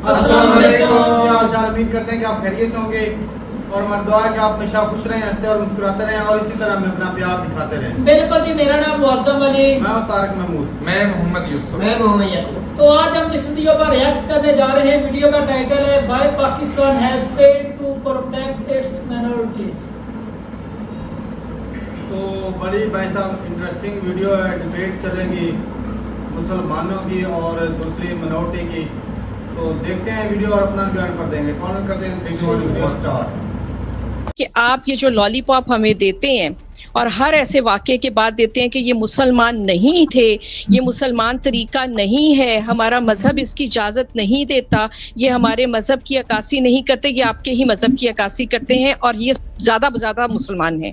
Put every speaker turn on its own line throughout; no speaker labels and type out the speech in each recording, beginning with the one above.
अस्सलाम वालेकुम। क्या हाल चाल, उम्मीद करते हैं कि आप खैरियत से होंगे और हमारी दुआ है कि आप हमेशा खुश रहें, हंसते और मुस्कुराते रहें और इसी तरह हमें अपना प्यार दिखाते रहें।
बिल्कुल जी, मेरा नाम मुअज्जम अली,
मैं हूं तारिक महमूद,
मैं मोहम्मद यूसुफ,
मैं मोहम्मद याकूब।
तो आज हम जिस वीडियो पर रिएक्ट करने जा रहे हैं, वीडियो का टाइटल है why Pakistan has failed to protect its minorities.
तो बड़ी भाई साहब इंटरेस्टिंग वीडियो है, डिबेट चलेगी मुसलमानों की और दूसरी मिनोरिटी की। तो देखते हैं वीडियो और अपना बयान कर देंगे। कमेंट करते हैं 3 2 1 वीडियो स्टार्ट।
کہ آپ یہ جو لالی پاپ ہمیں دیتے ہیں اور ہر ایسے واقعے کے بعد دیتے ہیں کہ یہ مسلمان نہیں تھے، یہ مسلمان طریقہ نہیں ہے، ہمارا مذہب اس کی اجازت نہیں دیتا، یہ ہمارے مذہب کی عکاسی نہیں کرتے، یہ آپ کے ہی مذہب کی عکاسی کرتے ہیں اور یہ زیادہ مسلمان ہیں،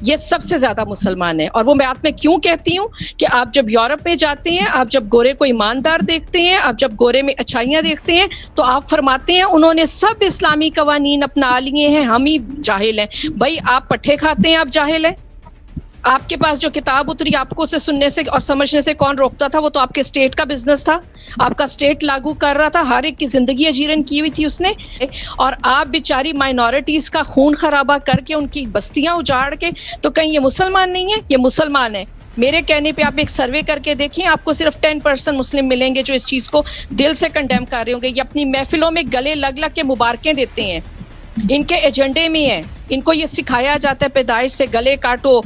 یہ سب سے زیادہ مسلمان ہیں۔ اور وہ بات میں کیوں کہتی ہوں کہ آپ جب یورپ میں جاتے ہیں، آپ جب گورے کو ایماندار دیکھتے ہیں، آپ جب گورے میں اچھائیاں دیکھتے ہیں تو آپ فرماتے ہیں انہوں نے سب اسلامی قوانین اپنا لیے ہیں، ہم ہی جاہل ہیں۔ بھائی آپ پٹھے کھاتے ہیں، آپ جاہل ہیں؟ آپ کے پاس جو کتاب اتری آپ کو اسے سننے سے اور سمجھنے سے کون روکتا تھا؟ وہ تو آپ کے اسٹیٹ کا بزنس تھا، آپ کا اسٹیٹ لاگو کر رہا تھا، ہر ایک کی زندگی اجیرن کی ہوئی تھی اس نے، اور آپ بیچاری مائنورٹیز کا خون خرابہ کر کے ان کی بستیاں اجاڑ کے، تو کہیں یہ مسلمان نہیں ہے؟ یہ مسلمان ہے۔ میرے کہنے پہ آپ ایک سروے کر کے دیکھیں، آپ کو صرف 10% مسلم ملیں گے جو اس چیز کو دل سے کنڈیم کر رہے ہوں گے۔ یہ اپنی محفلوں میں گلے لگ لگ کے مبارکیں دیتے ہیں، ان کے ایجنڈے میں ہے، ان کو یہ سکھایا جاتا ہے پیدائش سے گلے کاٹو،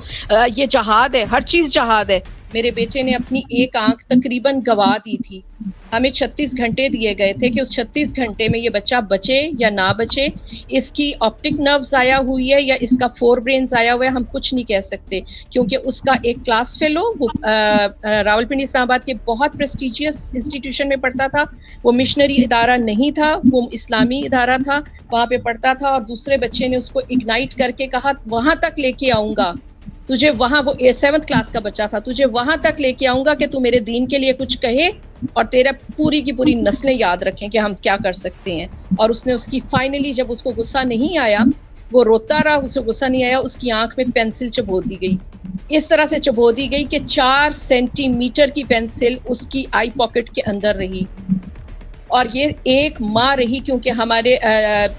یہ جہاد ہے، ہر چیز جہاد ہے۔ میرے بیٹے نے اپنی ایک آنکھ تقریباً گوا دی تھی، ہمیں 36 گھنٹے دیے گئے تھے کہ اس 36 گھنٹے میں یہ بچہ بچے یا نہ بچے، اس کی آپٹک نرو ضائع ہوئی ہے یا اس کا فور برین ضائع ہوا ہے، ہم کچھ نہیں کہہ سکتے، کیونکہ اس کا ایک کلاس فیلو وہ راولپنڈی اسلام آباد کے بہت پریسٹیجیس انسٹیٹیوشن میں پڑھتا تھا، وہ مشنری ادارہ نہیں تھا، وہ اسلامی ادارہ تھا، وہاں پہ پڑھتا تھا، اور دوسرے بچے نے اس کو اگنائٹ کر کے کہا وہاں تک لے کے آؤں گا تجھے، وہاں وہ 7th کلاس کا بچہ تھا، تجھے وہاں تک لے کے آؤں گا کہ تو میرے دین کے لیے کچھ کہے اور تیرا پوری کی پوری نسلیں یاد رکھیں کہ ہم کیا کر سکتے ہیں۔ اور اس نے اس کی فائنلی جب اس کو غصہ نہیں آیا، وہ روتا رہا، اسے غصہ نہیں آیا، اس کی آنکھ میں پینسل چبو دی گئی، اس طرح سے چبو دی گئی کہ 4 سینٹی میٹر کی پینسل اس کی آئی پاکٹ کے اندر رہی، اور یہ ایک ماہ رہی، کیونکہ ہمارے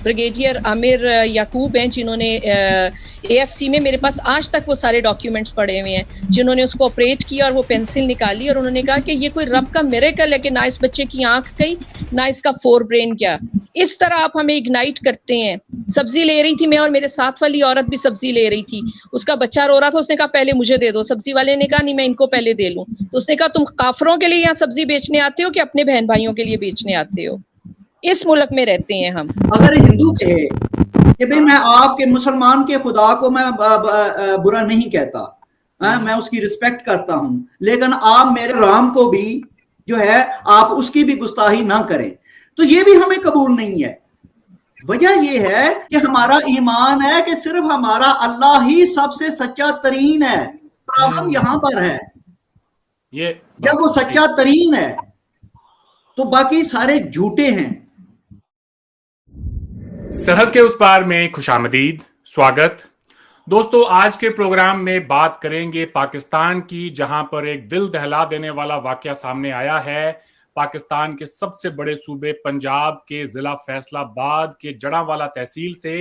بریگیڈیئر عامر یعقوب ہیں جنہوں نے اے ایف سی میں، میرے پاس آج تک وہ سارے ڈاکیومنٹس پڑے ہوئے ہیں، جنہوں نے اس کو آپریٹ کیا اور وہ پینسل نکالی، اور انہوں نے کہا کہ یہ کوئی رب کا میریکل ہے کہ نہ اس بچے کی آنکھ گئی نہ اس کا فور برین گیا۔ اس طرح آپ ہمیں اگنائٹ کرتے ہیں۔ سبزی لے رہی تھی میں، اور میرے ساتھ والی عورت بھی سبزی لے رہی تھی، اس کا بچہ رو رہا تھا، اس نے کہا پہلے مجھے دے دو، سبزی والے نے کہا نہیں میں ان کو پہلے دے لوں، تو اس نے کہا تم کافروں کے لیے یہاں سبزی بیچنے آتے ہو کہ اپنے بہن بھائیوں کے لیے بیچنے آتے ہو؟ اس ملک میں رہتے ہیں ہم۔
اگر ہندو کہے کہ بھئی میں آپ کے مسلمان کے خدا کو میں برا نہیں کہتا، میں اس کی رسپیکٹ کرتا ہوں، لیکن آپ میرے رام کو بھی جو ہے آپ اس کی بھی گستاخی نہ کریں، تو یہ بھی ہمیں قبول نہیں ہے۔ وجہ یہ ہے کہ ہمارا ایمان ہے کہ صرف ہمارا اللہ ہی سب سے سچا ترین ہے۔ پرابلم یہاں پر ہے، جب وہ سچا ترین ہے تو باقی سارے جھوٹے ہیں۔
سرحد کے اس پار میں خوش آمدید، سواگت دوستو۔ آج کے پروگرام میں بات کریں گے پاکستان کی، جہاں پر ایک دل دہلا دینے والا واقعہ سامنے آیا ہے۔ پاکستان کے سب سے بڑے صوبے پنجاب کے ضلع فیصل آباد کے جڑاں والا تحصیل سے،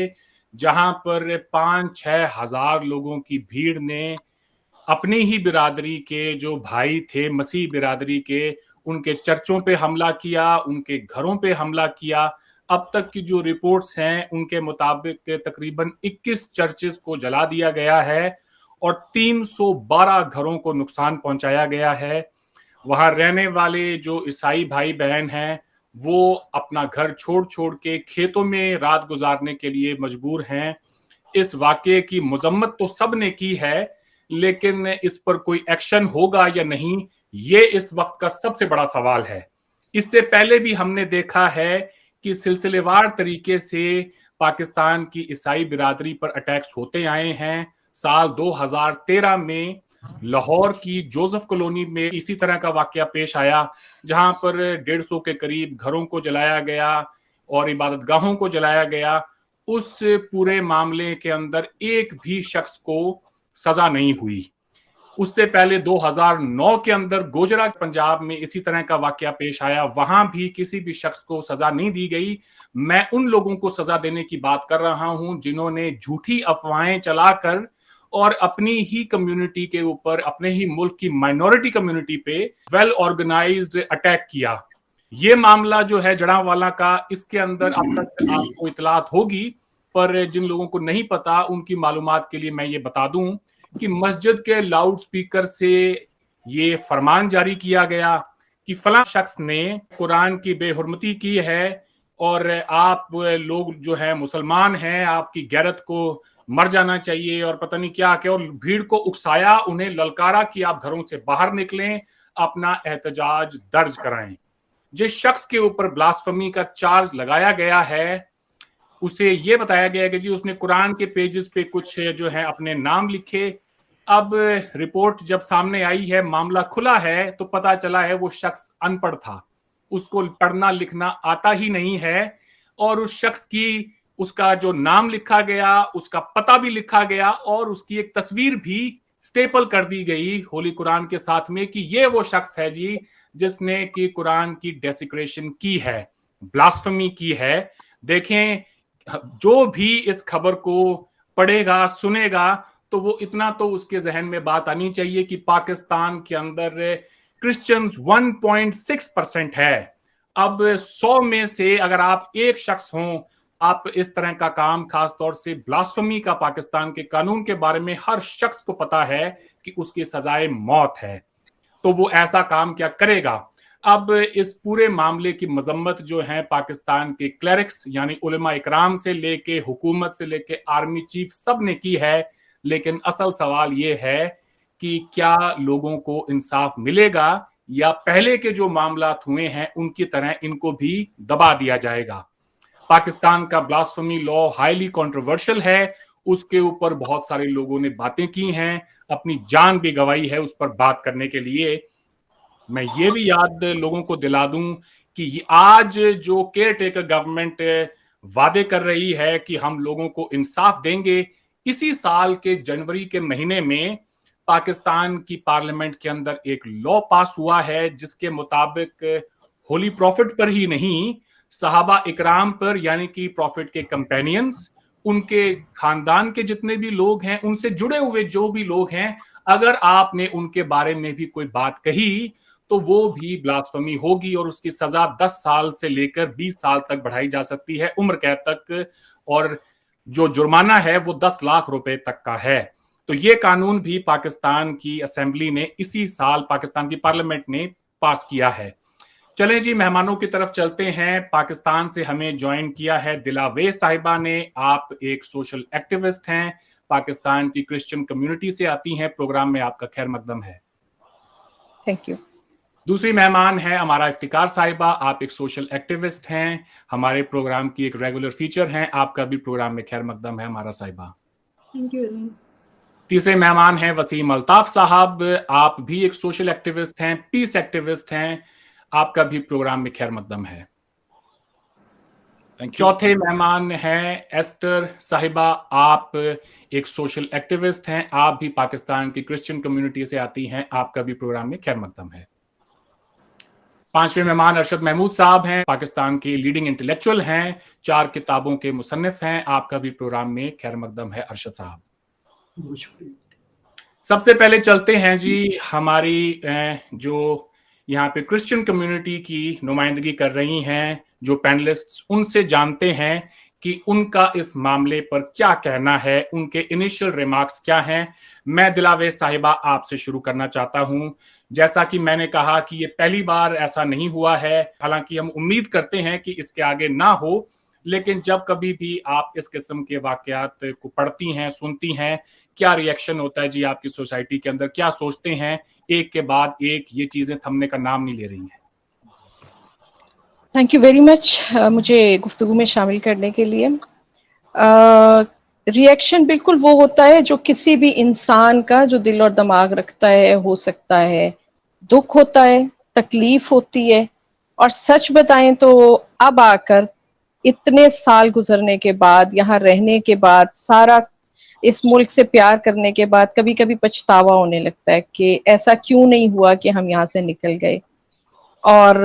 جہاں پر 5-6 ہزار لوگوں کی بھیڑ نے اپنی ہی برادری کے جو بھائی تھے، مسیح برادری کے، ان کے چرچوں پہ حملہ کیا، ان کے گھروں پہ حملہ کیا۔ اب تک کی جو رپورٹس ہیں ان کے مطابق تقریباً 21 چرچز کو جلا دیا گیا ہے اور 312 گھروں کو نقصان پہنچایا گیا ہے۔ وہاں رہنے والے جو عیسائی بھائی بہن ہیں وہ اپنا گھر چھوڑ کے کھیتوں میں رات گزارنے کے لیے مجبور ہیں۔ اس واقعے کی مذمت تو سب نے کی ہے، لیکن اس پر کوئی ایکشن ہوگا یا نہیں، یہ اس وقت کا سب سے بڑا سوال ہے۔ اس سے پہلے بھی ہم نے دیکھا ہے کہ سلسلے وار طریقے سے پاکستان کی عیسائی برادری پر اٹیکس ہوتے آئے ہیں۔ سال 2013 میں لاہور کی جوزف کالونی میں اسی طرح کا واقعہ پیش آیا، جہاں پر 150 کے قریب گھروں کو جلایا گیا اور عبادت گاہوں کو جلایا گیا۔ اس پورے معاملے کے اندر ایک بھی شخص کو سزا نہیں ہوئی۔ उससे पहले 2009 के अंदर गुजरात पंजाब में इसी तरह का वाकया पेश आया, वहां भी किसी भी शख्स को सजा नहीं दी गई। मैं उन लोगों को सजा देने की बात कर रहा हूं जिन्होंने झूठी अफवाहें चलाकर और अपनी ही कम्युनिटी के ऊपर, अपने ही मुल्क की माइनॉरिटी कम्युनिटी पे वेल ऑर्गेनाइज्ड अटैक किया। ये मामला जो है जड़ांवाला का, इसके अंदर अब तक आपको इतलात होगी, पर जिन लोगों को नहीं पता उनकी मालूमात के लिए मैं ये बता दूं कि मस्जिद के लाउड स्पीकर से ये फरमान जारी किया गया कि फलां शख्स ने कुरान की बेहुरमती की है और आप लोग जो है मुसलमान हैं, आपकी गैरत को मर जाना चाहिए और पता नहीं क्या क्या, और भीड़ को उकसाया, उन्हें ललकारा कि आप घरों से बाहर निकलें, अपना एहतजाज दर्ज कराएं। जिस शख्स के ऊपर ब्लास्फेमी का चार्ज लगाया गया है उसे ये बताया गया कि जी उसने कुरान के पेजेस पे कुछ जो है अपने नाम लिखे। अब रिपोर्ट जब सामने आई है, मामला खुला है, तो पता चला है वो शख्स अनपढ़ था, उसको पढ़ना लिखना आता ही नहीं है, और उस शख्स की, उसका जो नाम लिखा गया, उसका पता भी लिखा गया और उसकी एक तस्वीर भी स्टेपल कर दी गई होली कुरान के साथ में कि ये वो शख्स है जी जिसने कि कुरान की डेसिक्रेशन की है, ब्लास्फेमी की है। देखें, जो भी इस खबर को पढ़ेगा, सुनेगा, तो वो इतना तो उसके जहन में बात आनी चाहिए कि पाकिस्तान के अंदर क्रिश्चियंस 1.6% है। अब 100 में से अगर आप एक शख्स हों, आप इस तरह का काम, खास तौर से ब्लास्फेमी का, पाकिस्तान के कानून के बारे में हर शख्स को पता है कि उसकी सजाए मौत है, तो वो ऐसा काम क्या करेगा। अब इस पूरे मामले की मजम्मत जो है पाकिस्तान के क्लेरिक्स यानी उलेमा इकराम से लेके हुकूमत से लेके आर्मी चीफ सब ने की है, लेकिन असल सवाल ये है कि क्या लोगों को इंसाफ मिलेगा या पहले के जो मामलात हुए हैं उनकी तरह इनको भी दबा दिया जाएगा। पाकिस्तान का ब्लास्फेमी लॉ हाईली कंट्रोवर्शियल है, उसके ऊपर बहुत सारे लोगों ने बातें की हैं, अपनी जान भी गंवाई है उस पर बात करने के लिए। मैं ये भी याद लोगों को दिला दूं कि आज जो केयर टेकर गवर्नमेंट वादे कर रही है कि हम लोगों को इंसाफ देंगे, इसी साल के जनवरी के महीने में पाकिस्तान की पार्लियामेंट के अंदर एक लॉ पास हुआ है जिसके मुताबिक होली प्रॉफिट पर ही नहीं, सहाबा इकराम पर, यानी कि प्रॉफिट के कंपेनियंस, उनके खानदान के जितने भी लोग हैं, उनसे जुड़े हुए जो भी लोग हैं, अगर आपने उनके बारे में भी कोई बात कही तो वो भी ब्लास्फेमी होगी और उसकी सजा 10 साल से लेकर 20 साल तक बढ़ाई जा सकती है, उम्र कैद तक, और जो जुर्माना है वो 10 लाख रुपए तक का है। तो ये कानून भी पाकिस्तान की असेंबली ने इसी साल, पाकिस्तान की पार्लियामेंट ने पास किया है। चलें जी, मेहमानों की तरफ चलते हैं। पाकिस्तान से हमें ज्वाइन किया है दिलावे साहिबा ने। आप एक सोशल एक्टिविस्ट हैं, पाकिस्तान की क्रिश्चियन कम्युनिटी से आती हैं। प्रोग्राम में आपका खैर मकदम है।
Thank you.
दूसरी मेहमान है हमारा इफ्तिकार साहिबा, आप एक सोशल एक्टिविस्ट हैं, हमारे प्रोग्राम की एक रेगुलर फीचर हैं। आपका भी प्रोग्राम में खैर मकदम है हमारा साहिबा।
Thank you.
तीसरे मेहमान हैं वसीम अल्ताफ साहब, आप भी एक सोशल एक्टिविस्ट हैं, पीस एक्टिविस्ट हैं, आपका भी प्रोग्राम में खैर मकदम है। चौथे मेहमान हैं एस्टर साहिबा, आप एक सोशल एक्टिविस्ट हैं, आप भी पाकिस्तान की क्रिश्चियन कम्युनिटी से आती हैं, आपका भी प्रोग्राम में खैर मकदम है। पांचवें मेहमान अरशद महमूद साहब हैं, पाकिस्तान के लीडिंग इंटेलेक्चुअल हैं, 4 किताबों के मुसन्निफ हैं, आपका भी प्रोग्राम में खैर मकदम है अरशद साहब। सबसे पहले चलते हैं जी हमारी जो यहाँ पे क्रिश्चियन कम्युनिटी की नुमाइंदगी कर रही हैं जो पैनलिस्ट्स, उनसे जानते हैं कि उनका इस मामले पर क्या कहना है, उनके इनिशियल रिमार्क्स क्या हैं। मैं दिलावे साहिबा आपसे शुरू करना चाहता हूं। जैसा कि मैंने कहा कि ये पहली बार ऐसा नहीं हुआ है, हालांकि हम उम्मीद करते हैं कि इसके आगे ना हो, लेकिन जब कभी भी आप इस किस्म के वाकयात को पढ़ती हैं, सुनती हैं, क्या रिएक्शन होता है जी आपकी सोसाइटी के अंदर, क्या सोचते हैं? एक के बाद एक ये चीजें थमने का नाम नहीं ले रही हैं।
थैंक यू वेरी मच मुझे गुफ्तगू में शामिल करने के लिए। रिएक्शन बिल्कुल वो होता है जो किसी भी इंसान का जो दिल और दिमाग रखता है हो सकता है। दुख होता है, तकलीफ होती है, और सच बताएं तो अब आकर इतने साल गुजरने के बाद, यहाँ रहने के बाद, सारा اس ملک سے پیار کرنے کے بعد کبھی کبھی پچھتاوا ہونے لگتا ہے کہ ایسا کیوں نہیں ہوا کہ ہم یہاں سے نکل گئے. اور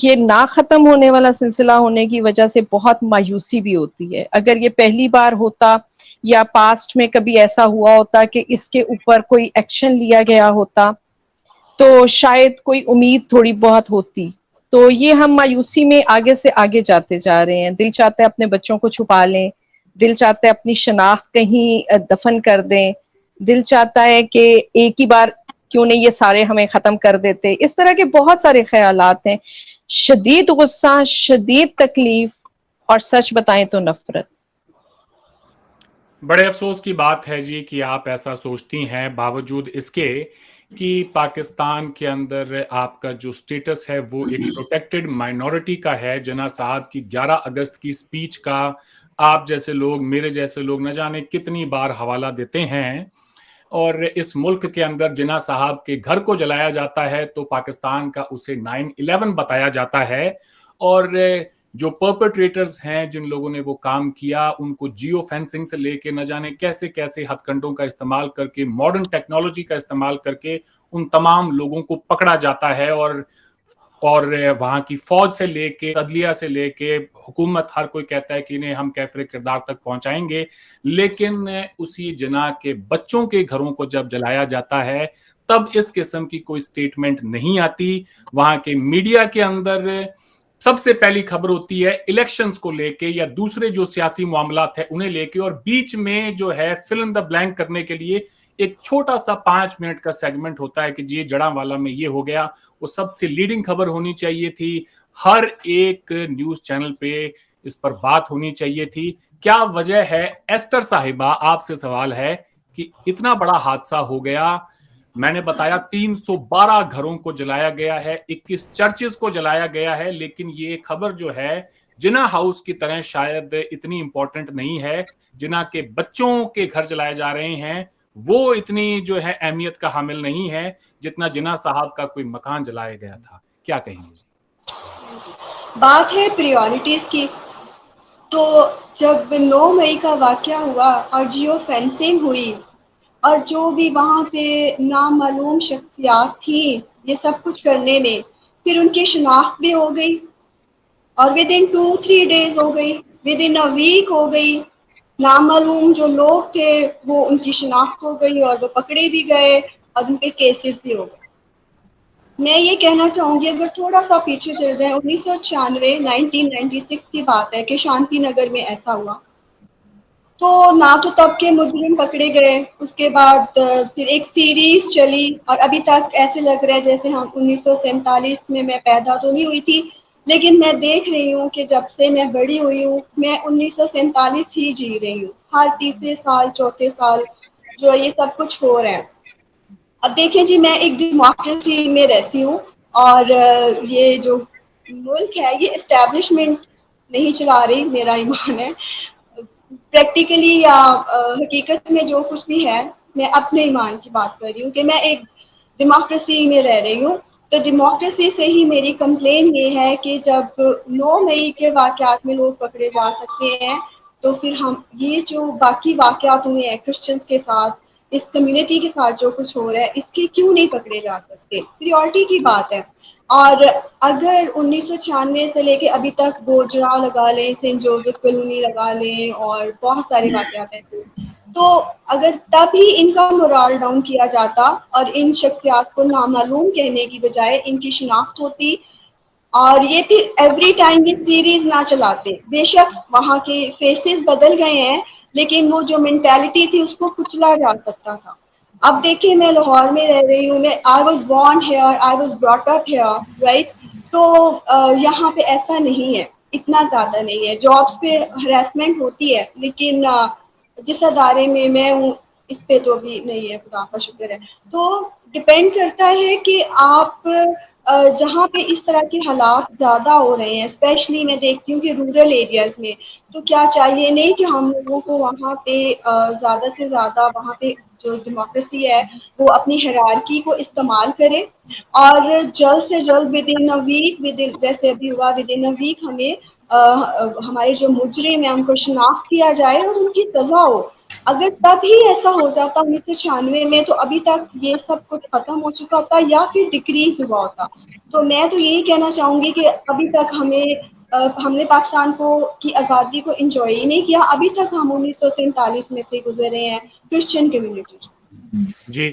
یہ نہ ختم ہونے والا سلسلہ ہونے کی وجہ سے بہت مایوسی بھی ہوتی ہے. اگر یہ پہلی بار ہوتا یا پاسٹ میں کبھی ایسا ہوا ہوتا کہ اس کے اوپر کوئی ایکشن لیا گیا ہوتا تو شاید کوئی امید تھوڑی بہت ہوتی. تو یہ ہم مایوسی میں آگے سے آگے جاتے جا رہے ہیں. دل چاہتا ہے اپنے بچوں کو چھپا لیں, دل چاہتا ہے اپنی شناخت کہیں دفن کر دیں, دل چاہتا ہے کہ ایک ہی بار کیوں نہیں یہ سارے ہمیں ختم کر دیتے. اس طرح کے بہت سارے خیالات ہیں. شدید غصہ, شدید تکلیف اور سچ بتائیں تو نفرت.
بڑے افسوس کی بات ہے جی کہ آپ ایسا سوچتی ہیں, باوجود اس کے کہ پاکستان کے اندر آپ کا جو سٹیٹس ہے وہ ایک پروٹیکٹڈ مائنورٹی کا ہے. جناح صاحب کی 11 اگست کی سپیچ کا آپ جیسے لوگ, میرے جیسے لوگ نہ جانے کتنی بار حوالہ دیتے ہیں. اور اس ملک کے اندر جناح صاحب کے گھر کو جلایا جاتا ہے تو پاکستان کا اسے 9/11 بتایا جاتا ہے. اور جو پرپیٹریٹرز ہیں, جن لوگوں نے وہ کام کیا, ان کو جیو فینسنگ سے لے کے نہ جانے کیسے کیسے ہتھ کنڈوں کا استعمال کر کے, ماڈرن ٹیکنالوجی کا استعمال کر کے ان تمام لوگوں کو پکڑا جاتا ہے. اور وہاں کی فوج سے لے کے, عدلیہ سے لے کے حکومت, ہر کوئی کہتا ہے کہ انہیں ہم کیفر کردار تک پہنچائیں گے. لیکن اسی جناح کے بچوں کے گھروں کو جب جلایا جاتا ہے تب اس قسم کی کوئی سٹیٹمنٹ نہیں آتی. وہاں کے میڈیا کے اندر سب سے پہلی خبر ہوتی ہے الیکشنز کو لے کے یا دوسرے جو سیاسی معاملات ہیں انہیں لے کے, اور بیچ میں جو ہے فل ان دا بلینک کرنے کے لیے ایک چھوٹا سا 5 منٹ کا سیگمنٹ ہوتا ہے کہ جی جڑاںوالا میں یہ ہو گیا. وہ سب سے لیڈنگ خبر ہونی چاہیے تھی, ہر ایک نیوز چینل پہ اس پر بات ہونی چاہیے تھی. کیا وجہ ہے ایسٹر صاحبہ, آپ سے سوال ہے کہ اتنا بڑا حادثہ ہو گیا. میں نے بتایا 312 گھروں کو جلایا گیا ہے, 21 چرچز کو جلایا گیا ہے, لیکن یہ خبر جو ہے جناح ہاؤس کی طرح شاید اتنی امپورٹنٹ نہیں ہے. جناح کے بچوں کے گھر جلائے جا رہے ہیں وہ اتنی جو ہے اہمیت کا حامل نہیں ہے جتنا جناح صاحب کا کوئی مکان جلایا گیا تھا. کیا کہیں گے جی؟
بات ہے پریورٹیز کی. تو جب 9 مئی کا واقعہ ہوا اور جیو فینسنگ ہوئی اور جو بھی وہاں پہ نامعلوم شخصیات تھیں یہ سب کچھ کرنے میں, پھر ان کی شناخت بھی ہو گئی اور ود ان 2-3 days ہو گئی, ود ان اے ویک ہو گئی. نامعلوم جو لوگ تھے وہ ان کی شناخت ہو گئی اور وہ پکڑے بھی گئے اور ان پہ کیسز بھی ہو گئے. میں یہ کہنا چاہوں گی اگر تھوڑا سا پیچھے چل جائیں, 1996 کی بات ہے کہ شانتی نگر میں ایسا ہوا. تو نہ تو تب کے مجرم پکڑے گئے, اس کے بعد پھر ایک سیریز چلی اور ابھی تک ایسے لگ رہا ہے جیسے ہم 1947 میں پیدا تو نہیں ہوئی تھی, لیکن میں دیکھ رہی ہوں کہ جب سے میں بڑی ہوئی ہوں میں 1947 ہی جی رہی ہوں. ہر تیسرے سال چوتھے سال جو یہ سب کچھ ہو رہا ہے. اب دیکھیں جی, میں ایک ڈیموکریسی میں رہتی ہوں اور یہ جو ملک ہے یہ اسٹیبلشمنٹ نہیں چلا رہی, میرا ایمان ہے. پریکٹیکلی یا حقیقت میں جو کچھ بھی ہے, میں اپنے ایمان کی بات کر رہی ہوں کہ میں ایک ڈیموکریسی میں رہ رہی ہوں. تو ڈیموکریسی سے ہی میری کمپلین یہ ہے کہ جب 9 مئی کے واقعات میں لوگ پکڑے جا سکتے ہیں تو پھر ہم یہ جو باقی واقعات ہوئے ہیں کرسچنس کے ساتھ, اس کمیونٹی کے ساتھ جو کچھ ہو رہا ہے اس کے کیوں نہیں پکڑے جا سکتے. پریورٹی کی بات ہے. اور اگر 1996 سے لے کے ابھی تک گوجرا لگا لیں, سینٹ جوزف کالونی لگا لیں اور بہت سارے واقعات ہیں, تو اگر تب ہی ان کا مورال ڈاؤن کیا جاتا اور ان شخصیات کو نامعلوم کہنے کی بجائے ان کی شناخت ہوتی اور یہ پھر ایوری ٹائم یہ سیریز نہ چلاتے. بے شک وہاں کے فیسز بدل گئے ہیں لیکن وہ جو مینٹالٹی تھی اس کو کچلا جا سکتا تھا. اب دیکھیں میں لاہور میں رہ رہی ہوں, I was born here, I was brought up here, right. تو یہاں پہ ایسا نہیں ہے, اتنا زیادہ نہیں ہے. جابس پہ ہراسمنٹ ہوتی ہے لیکن جس ادارے میں ہوں اس پہ تو بھی نہیں ہے, خدا کا شکر ہے. تو ڈپینڈ کرتا ہے کہ آپ جہاں پہ اس طرح کے حالات زیادہ ہو رہے ہیں, اسپیشلی میں دیکھتی ہوں کہ رورل ایریاز میں, تو کیا چاہیے نہیں کہ ہم لوگوں کو وہاں پہ زیادہ سے زیادہ وہاں پہ جو ڈیموکریسی ہے وہ اپنی ہیرارکی کو استعمال کرے اور جلد سے جلد ود ان اے ویک, جیسے ابھی ہوا ود ان اے ویک ہمیں ہمارے جو مجرم ہیں ان کو شناخت کیا جائے اور ان کی سزا ہو. अगर तभी ऐसा हो जाता 1996 में तो अभी तक ये सब कुछ खत्म हो चुका होता या फिर डिक्रीज हुआ होता। तो मैं तो यही कहना चाहूँगी कि अभी तक हमने पाकिस्तान को की आज़ादी को इंजॉय ही नहीं किया। अभी तक हम 1947 में से गुजर रहे हैं क्रिश्चियन कम्युनिटी।
जी,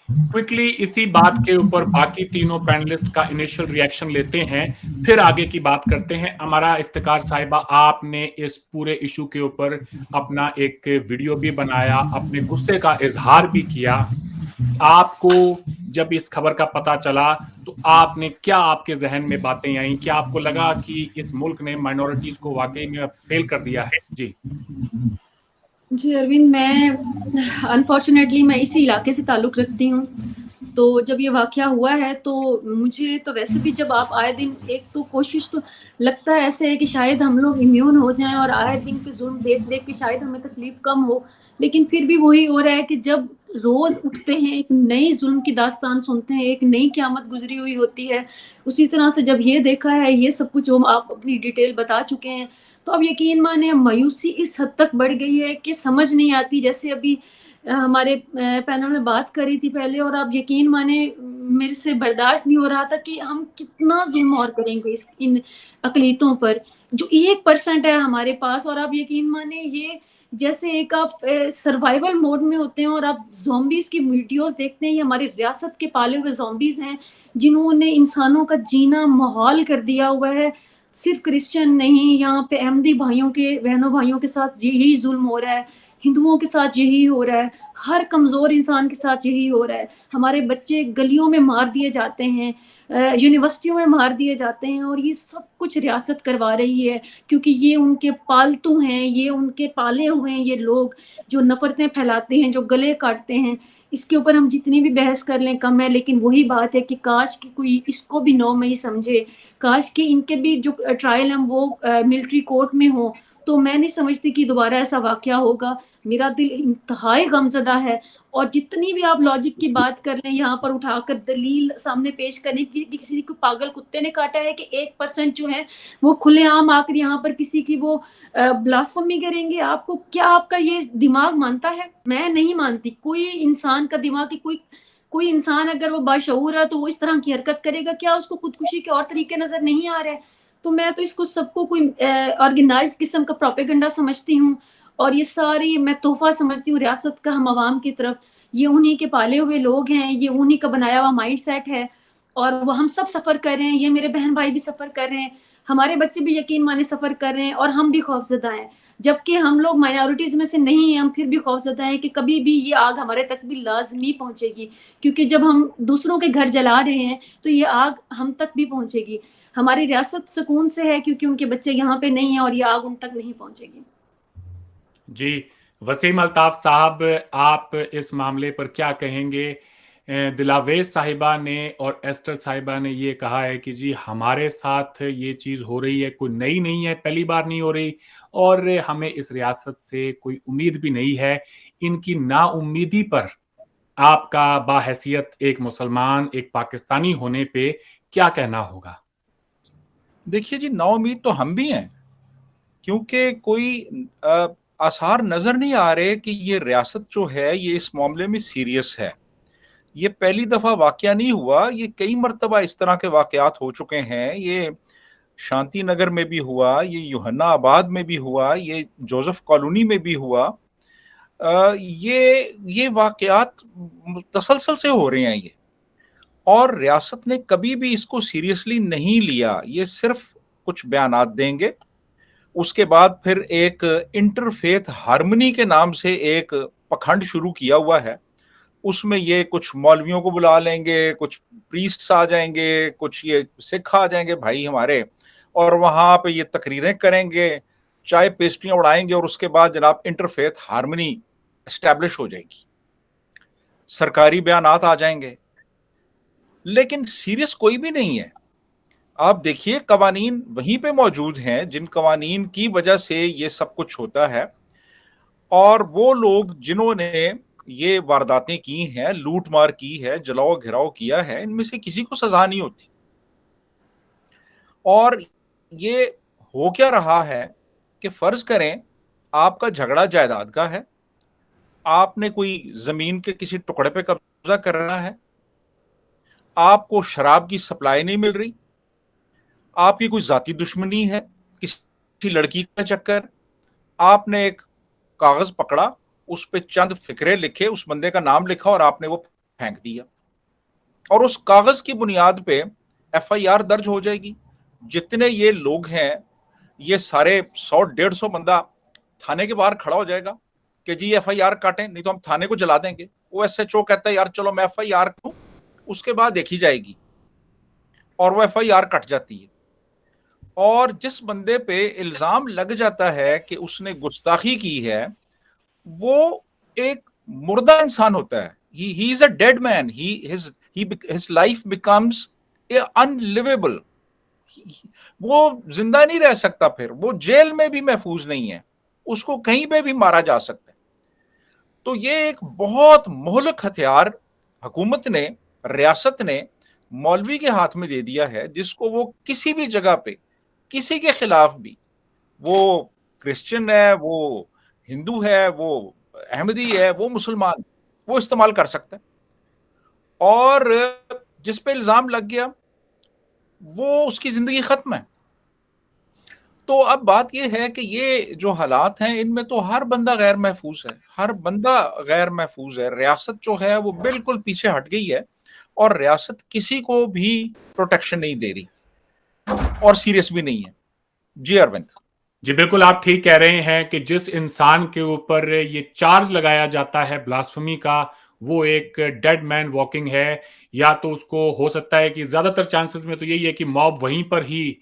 क्विकली इसी बात के ऊपर बाकी तीनों पैनलिस्ट का इनिशियल रिएक्शन लेते हैं, फिर आगे की बात करते हैं। अमारा इफ्तिकार साहिबा, आपने इस पूरे इशू के ऊपर अपना एक वीडियो भी बनाया, अपने गुस्से का इजहार भी किया। आपको जब इस खबर का पता चला तो आपने क्या, आपके जहन में बातें आई? क्या आपको लगा कि इस मुल्क ने माइनॉरिटीज को वाकई में फेल कर दिया है? जी
जी अरविंद, मैं अनफॉर्चुनेटली मैं इसी इलाके से ताल्लुक़ रखती हूँ। तो जब ये वाक़या हुआ है तो मुझे तो वैसे भी जब आप आए दिन एक तो कोशिश तो लगता है ऐसे है कि शायद हम लोग इम्यून हो जाएं और आए दिन के जुल्म देख देख के शायद हमें तकलीफ़ कम हो, लेकिन फिर भी वही हो रहा है कि जब रोज़ उठते हैं एक नई जुल्म की दास्तान सुनते हैं, एक नई क़यामत गुजरी हुई होती है। उसी तरह से जब ये देखा है ये सब कुछ जो आप अपनी डिटेल बता चुके हैं, तो अब यकीन माने मायूसी इस हद तक बढ़ गई है कि समझ नहीं आती। जैसे अभी हमारे पैनल में बात करी थी पहले, और आप यकीन माने मेरे से बर्दाश्त नहीं हो रहा था कि हम कितना जुल्म और करेंगे इन अकलीतों पर जो 1% है हमारे पास। और आप यकीन माने ये जैसे एक आप सर्वाइवल मोड में होते हैं और आप ज़ॉम्बीज़ की वीडियोस देखते हैं। ये हमारी रियासत के पाले हुए ज़ॉम्बीज़ हैं जिन्होंने इंसानों का जीना मुहाल कर दिया हुआ है। सिर्फ क्रिश्चियन नहीं, यहाँ पे अहमदी भाइयों के, बहनों भाइयों के साथ यही जुल्म हो रहा है, हिंदुओं के साथ यही हो रहा है, हर कमज़ोर इंसान के साथ यही हो रहा है। हमारे बच्चे गलियों में मार दिए जाते हैं, यूनिवर्सिटियों में मार दिए जाते हैं, और ये सब कुछ रियासत करवा रही है क्योंकि ये उनके पालतू हैं, ये उनके पाले हुए हैं, ये लोग जो नफ़रतें फैलाते हैं, जो गले काटते हैं। इसके ऊपर हम जितनी भी बहस कर लें कम है, लेकिन वही बात है कि काश कि कोई इसको भी 9 मई समझे, काश कि इनके भी जो ट्रायल हैं वो मिलिट्री कोर्ट में हो। तो मैं नहीं समझती कि दोबारा ऐसा वाक़या होगा। मेरा दिल इंतहाई गमज़दा है, और जितनी भी आप लॉजिक की बात कर लें यहाँ पर उठाकर दलील सामने पेश करने की कि किसी को पागल कुत्ते ने काटा है कि 1% जो है वो खुलेआम आकर यहाँ पर किसी की वो ब्लास्फेमी करेंगे। आपको क्या, आपका ये दिमाग मानता है? मैं नहीं मानती। कोई इंसान का दिमाग की कोई इंसान अगर वो बाशऊर है तो वो इस तरह की हरकत करेगा? क्या उसको खुदकुशी के और तरीके नजर नहीं आ रहे? तो मैं तो इसको सबको कोई ऑर्गेनाइज्ड किस्म का प्रोपेगेंडा समझती हूँ, और ये सारी मैं तोहफा समझती हूँ रियासत का हम आवाम की तरफ। ये उन्हीं के पाले हुए लोग हैं, ये उन्हीं का बनाया हुआ माइंड सेट है, और वो हम सब सफ़र कर रहे हैं। ये मेरे बहन भाई भी सफ़र कर रहे हैं, हमारे बच्चे भी यकीन माने सफ़र कर रहे हैं, और हम भी खौफजदा हैं। जबकि हम लोग माइनॉरिटीज़ में से नहीं हैं, हम फिर भी खौफजदा हैं कि कभी भी ये आग हमारे तक भी लाजमी पहुँचेगी, क्योंकि जब हम दूसरों के घर जला रहे हैं तो ये आग हम तक भी पहुँचेगी। हमारी रियासत सुकून से है क्योंकि उनके बच्चे यहाँ पे नहीं हैं, और ये आग उन तक नहीं पहुँचेगी।
जी, वसीम अल्ताफ साहब, आप इस मामले पर क्या कहेंगे? दिलावेज साहिबा ने और एस्टर साहिबा ने ये कहा है कि जी हमारे साथ ये चीज़ हो रही है, कोई नई नहीं है, पहली बार नहीं हो रही, और हमें इस रियासत से कोई उम्मीद भी नहीं है। इनकी नाउम्मीदी पर आपका बाहैसियत एक मुसलमान, एक पाकिस्तानी होने पे क्या कहना होगा?
देखिए जी, नाउम्मीद तो हम भी हैं, क्योंकि कोई आसार नजर नहीं आ रहे कि ये रियासत जो है ये इस मामले में सीरियस है। ये पहली दफा वाकया नहीं हुआ, ये कई मरतबा इस तरह के वाकयात हो चुके हैं। ये शांति नगर में भी हुआ, ये यूहन्ना आबाद में भी हुआ, ये जोसेफ कॉलोनी में भी हुआ। ये वाकयात तसलसल से हो रहे हैं ये, और रियासत ने कभी भी इसको सीरियसली नहीं लिया। ये सिर्फ कुछ बयानात देंगे, उसके बाद फिर एक इंटरफेथ हार्मनी के नाम से एक पखंड शुरू किया हुआ है। उसमें ये कुछ मौलवियों को बुला लेंगे, कुछ प्रीस्ट्स आ जाएंगे, कुछ ये सिख आ जाएंगे भाई हमारे, और वहाँ पे ये तकरीरें करेंगे, चाय पेस्ट्रियाँ उड़ाएंगे, और उसके बाद जनाब इंटरफेथ हार्मनी एस्टैब्लिश हो जाएगी, सरकारी बयानात आ जाएंगे, लेकिन सीरियस कोई भी नहीं है। आप देखिए कवानीन वहीं पे मौजूद हैं जिन कवानीन की वजह से ये सब कुछ होता है, और वो लोग जिन्होंने ये वारदातें की हैं, लूट मार की है, जलाओ घिराव किया है, इनमें से किसी को सजा नहीं होती। और ये हो क्या रहा है कि फर्ज करें आपका झगड़ा जायदाद का है, آپ نے کوئی زمین کے کسی ٹکڑے پہ قبضہ کرنا ہے, آپ کو شراب کی سپلائی نہیں مل رہی, آپ کی کوئی ذاتی دشمنی ہے, کسی لڑکی کا چکر, آپ نے ایک کاغذ پکڑا, اس پہ چند فکرے لکھے, اس بندے کا نام لکھا اور آپ نے وہ پھینک دیا, اور اس کاغذ کی بنیاد پہ ایف آئی آر درج ہو جائے گی. جتنے یہ لوگ ہیں یہ سارے 100-150 بندہ تھانے کے باہر کھڑا ہو جائے گا کہ جی ایف آئی آر کاٹیں, نہیں تو ہم تھانے کو جلا دیں گے. وہ ایس ایچ او کہتا ہے یار چلو میں ایف آئی آر کروں, اس کے بعد دیکھی جائے گی, اور وہ ایف آئی آر کٹ جاتی ہے. اور جس بندے پہ الزام لگ جاتا ہے کہ اس نے گستاخی کی ہے, وہ ایک مردہ انسان ہوتا ہے. he is a dead man. his life becomes unlivable. وہ زندہ نہیں رہ سکتا, پھر وہ جیل میں بھی محفوظ نہیں ہے, اس کو کہیں پہ بھی مارا جا سکتا ہے. تو یہ ایک بہت مہلک ہتھیار حکومت نے, ریاست نے مولوی کے ہاتھ میں دے دیا ہے, جس کو وہ کسی بھی جگہ پہ کسی کے خلاف بھی, وہ کرسچن ہے, وہ ہندو ہے, وہ احمدی ہے, وہ مسلمان, وہ استعمال کر سکتا ہے. اور جس پہ الزام لگ گیا وہ اس کی زندگی ختم ہے. تو اب بات یہ ہے کہ یہ جو حالات ہیں ان میں تو ہر بندہ غیر محفوظ ہے, ہر بندہ غیر محفوظ ہے. ریاست جو ہے وہ بالکل پیچھے ہٹ گئی ہے, اور ریاست کسی کو بھی پروٹیکشن نہیں دے رہی, اور سیریس بھی نہیں ہے. جی اروند.
جی بالکل آپ ٹھیک کہہ رہے ہیں کہ جس انسان کے اوپر یہ چارج لگایا جاتا ہے بلاسفمی کا, وہ ایک ڈیڈ مین واکنگ ہے. یا تو اس کو ہو سکتا ہے کہ زیادہ تر چانسز میں تو یہی ہے کہ موب وہیں پر ہی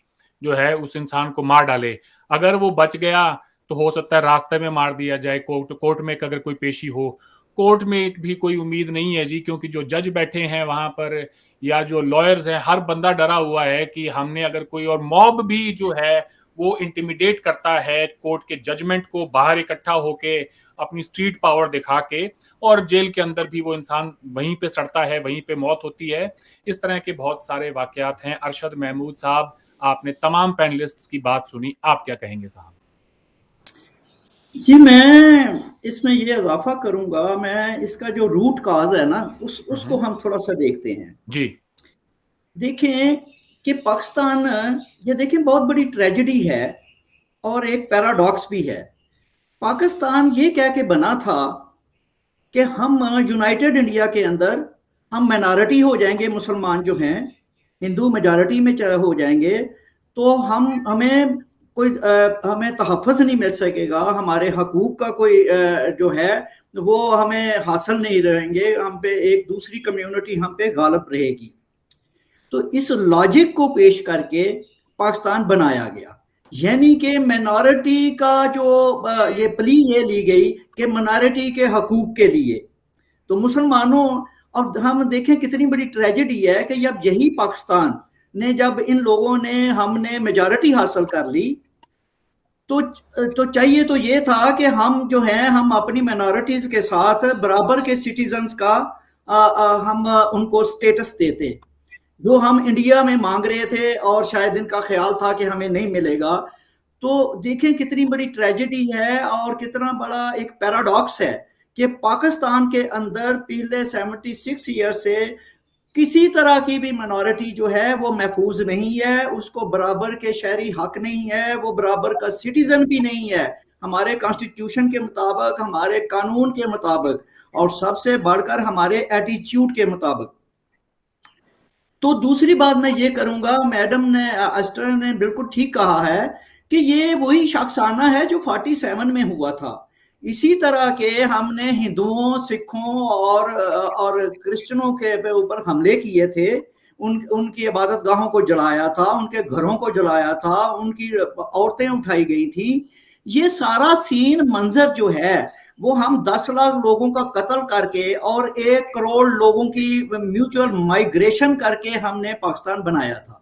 جو ہے اس انسان کو مار ڈالے. اگر وہ بچ گیا تو ہو سکتا ہے راستے میں مار دیا جائے, کورٹ میں اگر کوئی پیشی ہو. کورٹ میں بھی کوئی امید نہیں ہے جی, کیونکہ جو جج بیٹھے ہیں وہاں پر یا جو لائرز ہیں, ہر بندہ ڈرا ہوا ہے کہ ہم نے اگر کوئی, اور موب بھی جو ہے وہ انٹیمیڈیٹ کرتا ہے کورٹ کے ججمنٹ کو, باہر اکٹھا ہو کے اپنی سٹریٹ پاور دکھا کے, اور جیل کے اندر بھی وہ انسان وہیں پہ سڑتا ہے, وہیں پہ موت ہوتی ہے. اس طرح کے بہت سارے واقعات ہیں. ارشد محمود صاحب, آپ نے تمام پینلسٹس کی بات سنی, آپ کیا کہیں گے صاحب؟
جی میں اس میں یہ اضافہ کروں گا, میں اس کا جو روٹ کاز ہے نا اس کو ہم تھوڑا سا دیکھتے ہیں.
جی
دیکھیں کہ پاکستان, یہ دیکھیں بہت بڑی ٹریجڈی ہے اور ایک پیراڈاکس بھی ہے. پاکستان یہ کہہ کے بنا تھا کہ ہم یونائٹڈ انڈیا کے اندر ہم مائنارٹی ہو جائیں گے, مسلمان جو ہیں ہندو میجارٹی میں ہو جائیں گے, تو ہمیں تحفظ نہیں مل سکے گا, ہمارے حقوق کا کوئی جو ہے وہ ہمیں حاصل نہیں رہیں گے, ہم پہ ایک دوسری کمیونٹی ہم پہ غالب رہے گی. تو اس لاجک کو پیش کر کے پاکستان بنایا گیا, یعنی کہ مائنارٹی کا جو یہ پلی یہ لی گئی کہ مائنارٹی کے حقوق کے لیے. تو مسلمانوں, اور ہم دیکھیں کتنی بڑی ٹریجڈی ہے کہ جب یہی پاکستان نے, جب ان لوگوں نے, ہم نے میجارٹی حاصل کر لی, تو چاہیے تو یہ تھا کہ ہم جو ہیں ہم اپنی مائنارٹیز کے ساتھ برابر کے سٹیزنز کا ہم ان کو سٹیٹس دیتے, جو ہم انڈیا میں مانگ رہے تھے, اور شاید ان کا خیال تھا کہ ہمیں نہیں ملے گا. تو دیکھیں کتنی بڑی ٹریجڈی ہے اور کتنا بڑا ایک پیراڈاکس ہے کہ پاکستان کے اندر پچھلے 76 ایئر سے کسی طرح کی بھی مائنارٹی جو ہے وہ محفوظ نہیں ہے, اس کو برابر کے شہری حق نہیں ہے, وہ برابر کا سٹیزن بھی نہیں ہے ہمارے کانسٹیٹیوشن کے مطابق, ہمارے قانون کے مطابق, اور سب سے بڑھ کر ہمارے ایٹیچیوڈ کے مطابق. تو دوسری بات میں یہ کروں گا, میڈم نے, اسٹر نے بالکل ٹھیک کہا ہے کہ یہ وہی شخصانہ ہے جو 47 میں ہوا تھا. اسی طرح کے ہم نے ہندوؤں, سکھوں اور کرسچنوں کے اوپر حملے کیے تھے, ان کی عبادت گاہوں کو جلایا تھا, ان کے گھروں کو جلایا تھا, ان کی عورتیں اٹھائی گئی تھیں. یہ سارا سین منظر جو ہے وہ ہم 10 لاکھ لوگوں کا قتل کر کے اور 1 کروڑ لوگوں کی میوچل مائیگریشن کر کے ہم نے پاکستان بنایا تھا.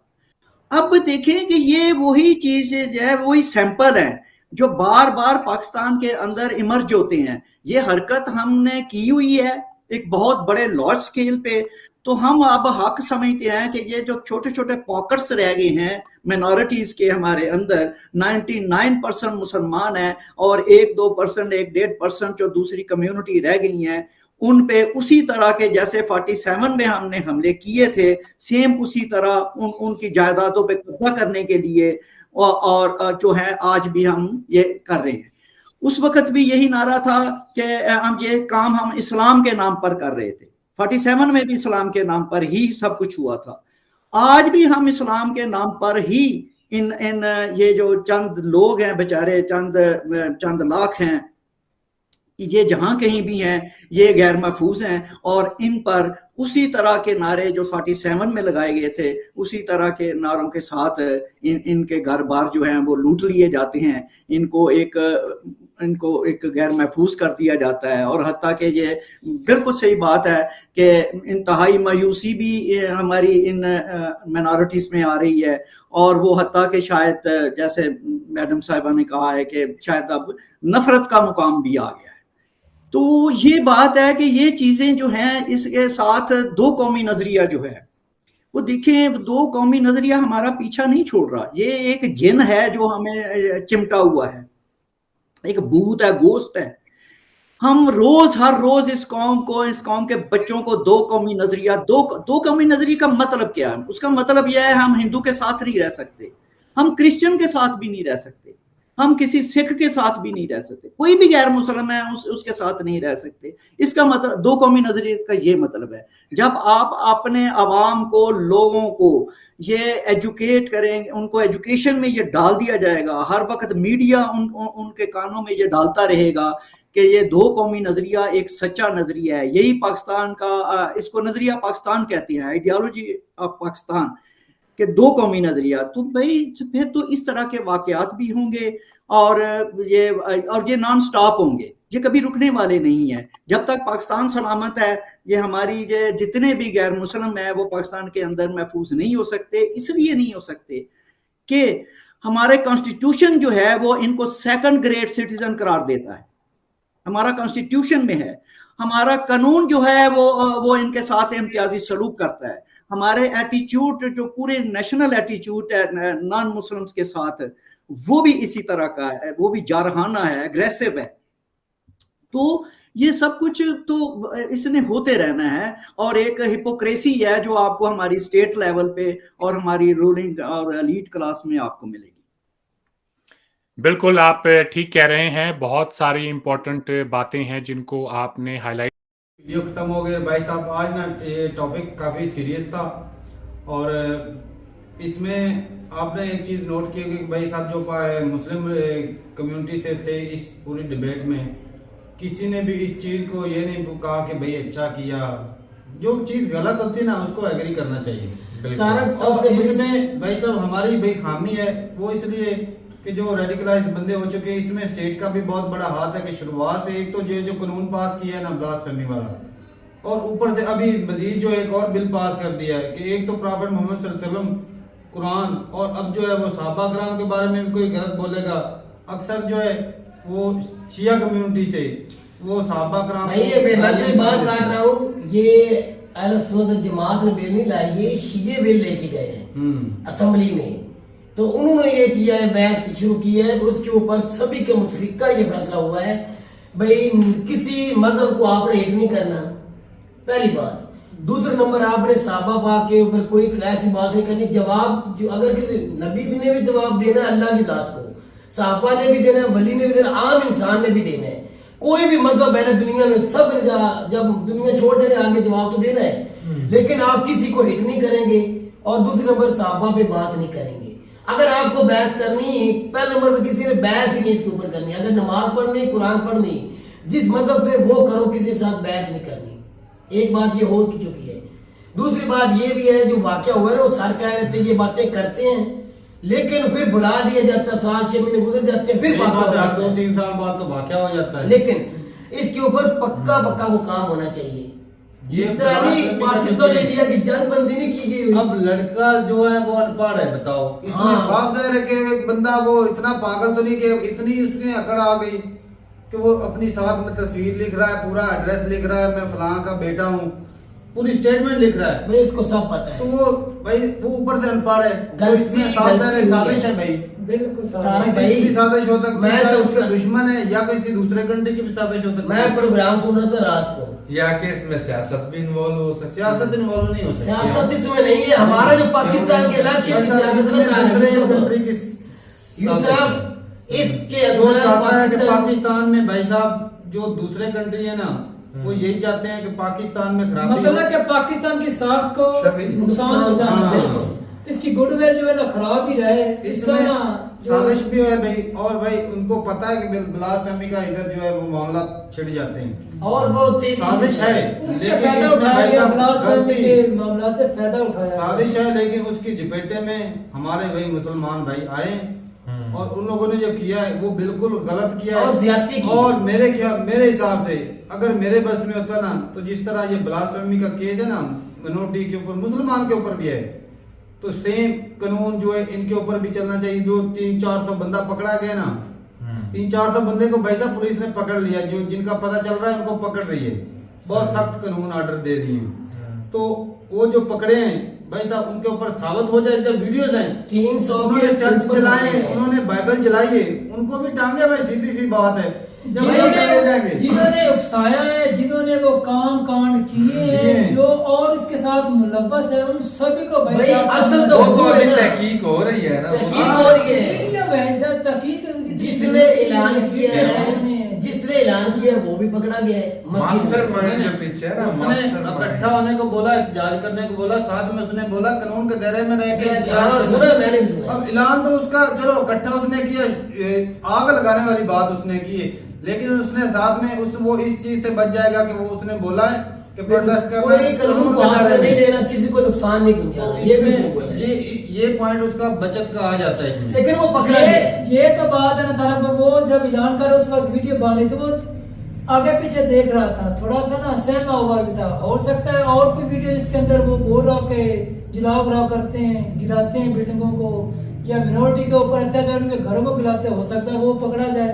اب دیکھیں کہ یہ وہی چیز جو ہے, وہی سیمپل ہیں جو بار بار پاکستان کے اندر ایمرج ہوتے ہیں. یہ حرکت ہم نے کی ہوئی ہے ایک بہت بڑے لارج سکیل پہ. तो हम अब हक समझते हैं कि ये जो छोटे छोटे पॉकेट्स रह गए हैं माइनॉरिटीज के हमारे अंदर, 99% मुसलमान हैं और 1-2%, 1-1.5% जो दूसरी कम्युनिटी रह गई हैं, उन पे उसी तरह के जैसे 47 में हमने हमले किए थे, सेम उसी तरह उनकी जायदादों पे कब्जा करने के लिए और जो है आज भी हम ये कर रहे हैं। उस वक्त भी यही नारा था कि हम ये काम हम इस्लाम के नाम पर कर रहे थे। 47 में भी इस्लाम के नाम पर ही सब कुछ हुआ था। आज भी हम इस्लाम के नाम पर ही इन ये जो चंद लोग हैं बेचारे, चंद लाख हैं, ये जहां कहीं भी हैं, ये गैर महफूज हैं और इन पर उसी तरह के नारे जो 47 में लगाए गए थे, उसी तरह के नारों के साथ इनके घर बार जो हैं वो लूट लिए जाते हैं, इनको एक गैर महफूज कर दिया जाता है। और हत्ता कि ये बिल्कुल सही बात है कि इंतहाई मायूसी भी हमारी इन माइनॉरिटीज में आ रही है, और वो हत्ता कि शायद जैसे मैडम साहिबा ने कहा है कि शायद अब नफरत का मुकाम भी आ गया है। तो ये बात है कि ये चीजें जो हैं, इसके साथ दो कौमी नजरिया जो है वो देखें, दो कौमी नजरिया हमारा पीछा नहीं छोड़ रहा। ये एक जिन है जो हमें चिमटा हुआ है, एक भूत है, गोस्ट है। हम हर रोज इस कौम के बच्चों को दो कौमी नजरिया का मतलब क्या है? उसका मतलब यह है हम हिंदू के साथ नहीं रह सकते, हम क्रिश्चियन के साथ भी नहीं रह सकते, हम किसी सिख के साथ भी नहीं रह सकते, कोई भी गैर मुसलमान है उसके साथ नहीं रह सकते। इसका मतलब दो कौमी नजरिए का ये मतलब है। जब आप अपने अवाम को, लोगों को ये एजुकेट करेंगे, उनको एजुकेशन में ये डाल दिया जाएगा, हर वक्त मीडिया उनके कानों में ये डालता रहेगा कि ये दो कौमी नजरिया एक सच्चा नजरिया है, यही पाकिस्तान का, इसको नजरिया पाकिस्तान कहते हैं, आइडियोलॉजी ऑफ पाकिस्तान के दो कौमी नजरिया। तो भाई फिर तो इस तरह के वाकयात भी होंगे और ये नॉन स्टॉप होंगे, ये कभी रुकने वाले नहीं है। जब तक पाकिस्तान सलामत है, ये हमारी जितने भी गैर मुस्लिम है वो पाकिस्तान के अंदर महफूज नहीं हो सकते। इसलिए नहीं हो सकते कि हमारे कॉन्स्टिट्यूशन जो है वो इनको सेकंड ग्रेड सिटीजन करार देता है, हमारा कॉन्स्टिट्यूशन में है। हमारा कानून जो है वो इनके साथ इम्तियाजी सलूक करता है। हमारे एटीट्यूड जो पूरे नेशनल एटीट्यूड है नॉन मुस्लिम्स के साथ, वो भी इसी तरह का है, वो भी जारहाना है, एग्रेसिव है। तो ये सब कुछ तो इसने होते रहना है और एक हिपोक्रेसी है जो आपको हमारी स्टेट लेवल पे और हमारी रूलिंग और एलीट क्लास में आपको मिलेगी।
बिल्कुल, आप ठीक कह रहे हैं। बहुत सारी इंपॉर्टेंट बातें हैं जिनको आपने हाईलाइट।
वीडियो खत्म हो गए भाई साहब। आज ना ये टॉपिक काफ़ी सीरियस था और इसमें आपने एक चीज़ नोट की कि भाई साहब जो मुस्लिम कम्युनिटी से थे इस पूरी डिबेट में, किसी ने भी इस चीज़ को ये नहीं कहा कि भाई अच्छा किया। जो चीज़ गलत होती है ना उसको एग्री करना चाहिए। और इसमें भाई साहब हमारी भाई खामी है वो इसलिए कि जो रेडिकलाइज बंदे हो चुके हैं, इसमें स्टेट का भी बहुत बड़ा हाथ है कि शुरुआत से एक तो जो कानून पास किया है ना ब्लास्फेमी वाला, और ऊपर से अभी मजीद जो एक और बिल पास कर दिया है कि एक तो प्रॉफेट मोहम्मद सल्लल्लाहु अलैहि वसल्लम, कुरान, और अब जो है वो सहाबा कराम के बारे में भी कोई गलत बोलेगा। अक्सर जो है वो शिया कम्युनिटी से वो सहाबा कराम
मैं बात काट रहा हूँ, ये अहले सुन्नत जमात ने बिल नहीं लाई, ये शिये बिल लेके गए हैं असेंबली में। तो उन्होंने ये किया है, बहस शुरू की है, तो उसके ऊपर सभी के मुतफिका ये फैसला हुआ है भाई किसी मजहब को आपने हिट नहीं करना, पहली बात। दूसरा नंबर, आपने साहबा पाक के ऊपर कोई ऐसी बात नहीं करनी। जवाब जो अगर किसी नबी ने भी जवाब देना है अल्लाह की जात को, साहबा ने भी देना है, वली ने भी देना, आम इंसान ने भी देना है। कोई भी मजहब है दुनिया में, सब जब दुनिया छोड़ देने आगे जवाब तो देना है, लेकिन आप किसी को हिट नहीं करेंगे। और दूसरे नंबर, साहबा पे बात नहीं करेंगे। अगर आपको बहस करनी, पहले नंबर पे किसी ने बहस ही नहीं इसके ऊपर करनी। अगर नमाज पढ़नी, कुरान पढ़नी, जिस मजहब पे वो करो, किसी के साथ बहस नहीं करनी। एक बात ये हो चुकी है। दूसरी बात ये भी है, जो वाकया हुआ है वो सर कह रहे थे ये बातें करते हैं, लेकिन फिर बुला दिया जाता, 7-6 महीने गुजर जाते हैं, फिर
2-3 साल बाद तो वाकया हो जाता है।
लेकिन इसके ऊपर पक्का वो काम होना चाहिए। जिस तरह पाकिस्तान इंडिया की जंग बंदी नहीं की गई।
अब लड़का जो है वो अनपढ़ है, बताओ इसमें साफ जाहिर है कि एक बंदा वो इतना पागल तो नहीं कि इतनी उसमें अकड़ आ गई कि वो अपनी साथ में तस्वीर लिख रहा है, पूरा एड्रेस लिख रहा है, मैं फलां का बेटा हूँ, पूरी स्टेटमेंट लिख रहा है,
भाई इसको सब पता
तो
है।
वो भाई वो ऊपर से अनपढ़ है, तो
गलती-
इसमें सावधान है,
गलती
साजिश है भाई।
बिल्कुल
तारा
साहब।
भाई,
किसी की भी साजिश हो सकती
मैं
है,
तो
उसका
उसका-
दुश्मन है या किसी दूसरे कंट्री की भी साजिश हो सकती
मैं
है।
प्रोग्राम सुन रहा था रात को,
या कि इसमें सियासत भी इन्वॉल्व हो सकती है।
सियासत इन्वॉल्व नहीं होती।
सियासत इसमें नहीं है, हमारा जो पाकिस्तान के इलेक्शन की सियासत में आ रही है,
कंट्री की
यूसुफ इसके
जो
अंदर
चाहता है कि
पाकिस्तान
पाकिस्तान में भाई साहब जो दूसरे कंट्री है ना, वो यही चाहते हैं कि पाकिस्तान में खराबी हो।
मतलब कि पाकिस्तान की साख को
शबी।
नुकसान पहुंचाना
हाँ।
है, इसकी गुडविल जो है ना खराब ही रहे, इसका
इसमें
ना
साजिश भी है भाई, और भाई उनको पता है कि ब्लास्फेमी का इधर जो है वो मामला छिड़ जाते हैं,
और बहुत तेजी
साजिश है,
उससे
लेकिन
फायदा
इसमें
उठाया
भाई
गया,
साहब
ब्लास्फेमी
गलती-
के मामला से फायदा उठाया
साजिश है, लेकिन उसकी झपेटे में हमारे भाई मुसलमान भाई आए और उन लोगों ने जो किया है वो बिल्कुल गलत किया
और
है।
ज्यादती की।
और मेरे हिसाब से अगर मेरे बस में होता ना, तो जिस तरह ये ब्लास्फेमी का केस है ना, मिनोरिटी के ऊपर, मुसलमान के ऊपर भी है, तो सेम कानून जो है इनके ऊपर भी चलना चाहिए। जो 300-400 बंदा पकड़ा गया ना, 300-400 बंदे को भाई साहब पुलिस ने पकड़ लिया, जो जिनका पता चल रहा है उनको पकड़ रही है, बहुत सख्त कानून ऑर्डर दे दिए हैं। तो वो जो पकड़े हैं भाई साहब, उनके ऊपर साबित हो जाए, जब वीडियोस हैं
300
उन्होंने
के
चर्च
ऊपर
जलाए,
पकड़े हैं।
उन्होंने बाइबल जलाई है, उनको भी टांगे भाई, सीधी सी बात है। जब वो टांगे जाएंगे,
जिन्होंने उकसाया है, जिन्होंने वो काम कांड किए हैं, जो और इसके साथ मुलव्वस है, उन सभी को
भाई,
साहब
असल तो
वो तो
वो
अभी
है ना।
तहकीक हो रही है ना।
तहकीक हो रही है।
मीडिया भाई साहब तहकीक
जिसने ऐलान किया है, जिसने ऐलान किया है वो भी पकड़ा गया है।
मास्टर माइंड जो पीछे है ना,
उसने
मास्टर
इकट्ठा होने को बोला, एहतजाज करने को बोला, साथ में उसने बोला कानून के दायरे में रह के
हाँ,
एहतजाज
सुना
करना।
मैंने भी सुना।
अब ऐलान तो उसका चलो इकट्ठा उसने किया, आग लगाने वाली बात उसने की है, लेकिन उसने साथ में वो इस चीज से बच जाएगा कि वो उसने बोला है कि प्रोटेस्ट करना
कोई
है,
कानून को
के
हाथ
दायरे
में नहीं
में।
लेना, किसी को नुकसान नहीं पहुंचाना, ये भी उसने बोला है।
ये पॉइंट उसका बचत का आ जाता है इसमें।
लेकिन वो पकड़ा गया है।
ये तो बात है ना तारा पर, वो जब ऐलान कर उस वक्त वीडियो बनी तो वो आगे पीछे देख रहा था, थोड़ा सा ना सहमा हुआ भी था। हो सकता है और कोई वीडियो जिसके अंदर वो बोल रहा के जलाओ गिराव करते हैं, गिराते हैं बिल्डिंगों को, या मिनोरिटी के ऊपर अत्याचार, उनके घरों को गिराते, हो सकता है वो पकड़ा जाए।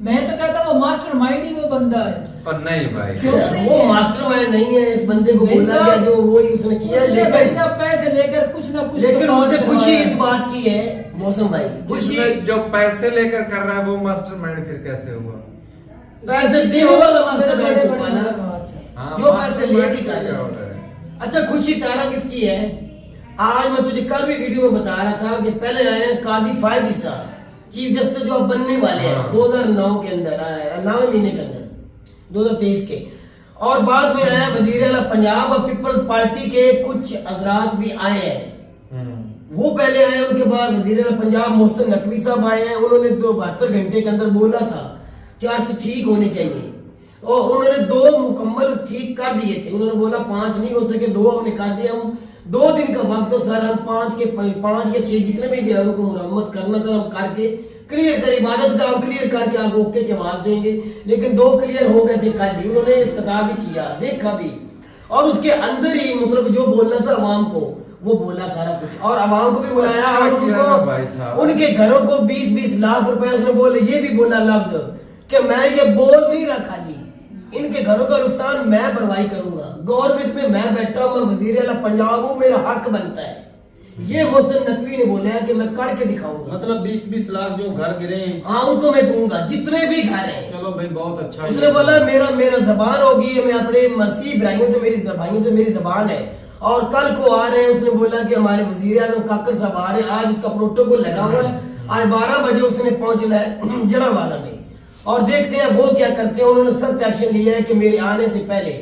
मैं तो कहता हूँ वो मास्टरमाइंड ही वो बंदा है।
और नहीं भाई,
क्यों नहीं
वो
है?
मास्टरमाइंड नहीं है, इस बंदे को
नहीं
बोला
साहब,
गया जो वो ही उसने किया है।
उसने
लेकिन
पैसा पैसे लेकर कुछ ना कुछ
लेकिन
तो
मुझे
काम
खुशी
करवाया
इस
है।
बात की है मौसम भाई, खुशी
जिसमें जो पैसे लेकर कर रहा है वो मास्टरमाइंड फिर कैसे हुआ?
पैसे देने वाला मास्टरमाइंड
बड़े
को
बड़े
पाना,
अच्छा।
हाँ,
जो पैसे
mastermind
लेके
का
कर
क्या
रहा
order
है।
है?
अच्छा, खुशी तारा किसकी है? आज मैं तुझे कल भी वीडियो में बता रहा था कि पहले आए हैं काजी फायद ईसा, चीफ जस्टिस जो अब बनने वाले हैं,
हाँ।
2009 के अंदर आया, 9वें महीने के अंदर 2023 के, और बाद में आया वजीर आला पंजाब और पीपल्स पार्टी के कुछ हजरात भी आए हैं। वो पहले आए, उनके बाद वजीर आला पंजाब मोहसिन नकवी साहब आए हैं। उन्होंने 72 घंटे के अंदर बोला था चर्च ठीक होने चाहिए, और उन्होंने 2 मुकम्मल ठीक कर दिए थे। उन्होंने बोला 5 नहीं हो सके, 2 हमने कर दिया। हम 2 दिन का वक्त तो सर, हम 5 या 6 जितने भी गए उनको मुरम्मत करना था, हम करके क्लियर कर, इबादत का हम क्लियर करके आप ओके की आवाज देंगे। लेकिन 2 क्लियर हो गए थे कल ही, उन्होंने इफ्तिताह भी किया, देखा भी, और उसके अंदर ही मतलब जो बोलना था अवाम को वो बोला सारा कुछ, और अवाम को भी बुलाया,
अच्छा
और
किया ना भाई साहब।
उनको उनके घरों को 20-20 लाख रुपए उसने बोले। ये भी बोला लफ्ज कि मैं ये बोल नहीं रहा, खाली इनके घरों का नुकसान मैं भरवाई करूंगा, गवर्नमेंट में मैं बैठा हूं, मैं वजीर आला पंजाब हूं, मेरा हक बनता है। ये मोहसिन नकवी ने बोला है कि मैं करके दिखाऊंगा,
मतलब 20-20 लाख जो घर गिरे हैं,
हाँ उनको मैं दूंगा, जितने भी घर हैं।
चलो भाई बहुत अच्छा है।
उसने बोला मेरा जबान होगी, मैं अपने मसीह भाइयों से, मेरी भाइयों से मेरी जबान है, और कल को आ रहे हैं। उसने बोला कि हमारे वजीर आज़म काकर साहब आ रहे हैं, आज उसका प्रोटोकॉल लगा हुआ है, आज 12 बजे उसने पहुंचना है जड़ावाला में, और देखते हैं वो क्या करते हैं। उन्होंने सख्त एक्शन लिया है कि मेरे आने से पहले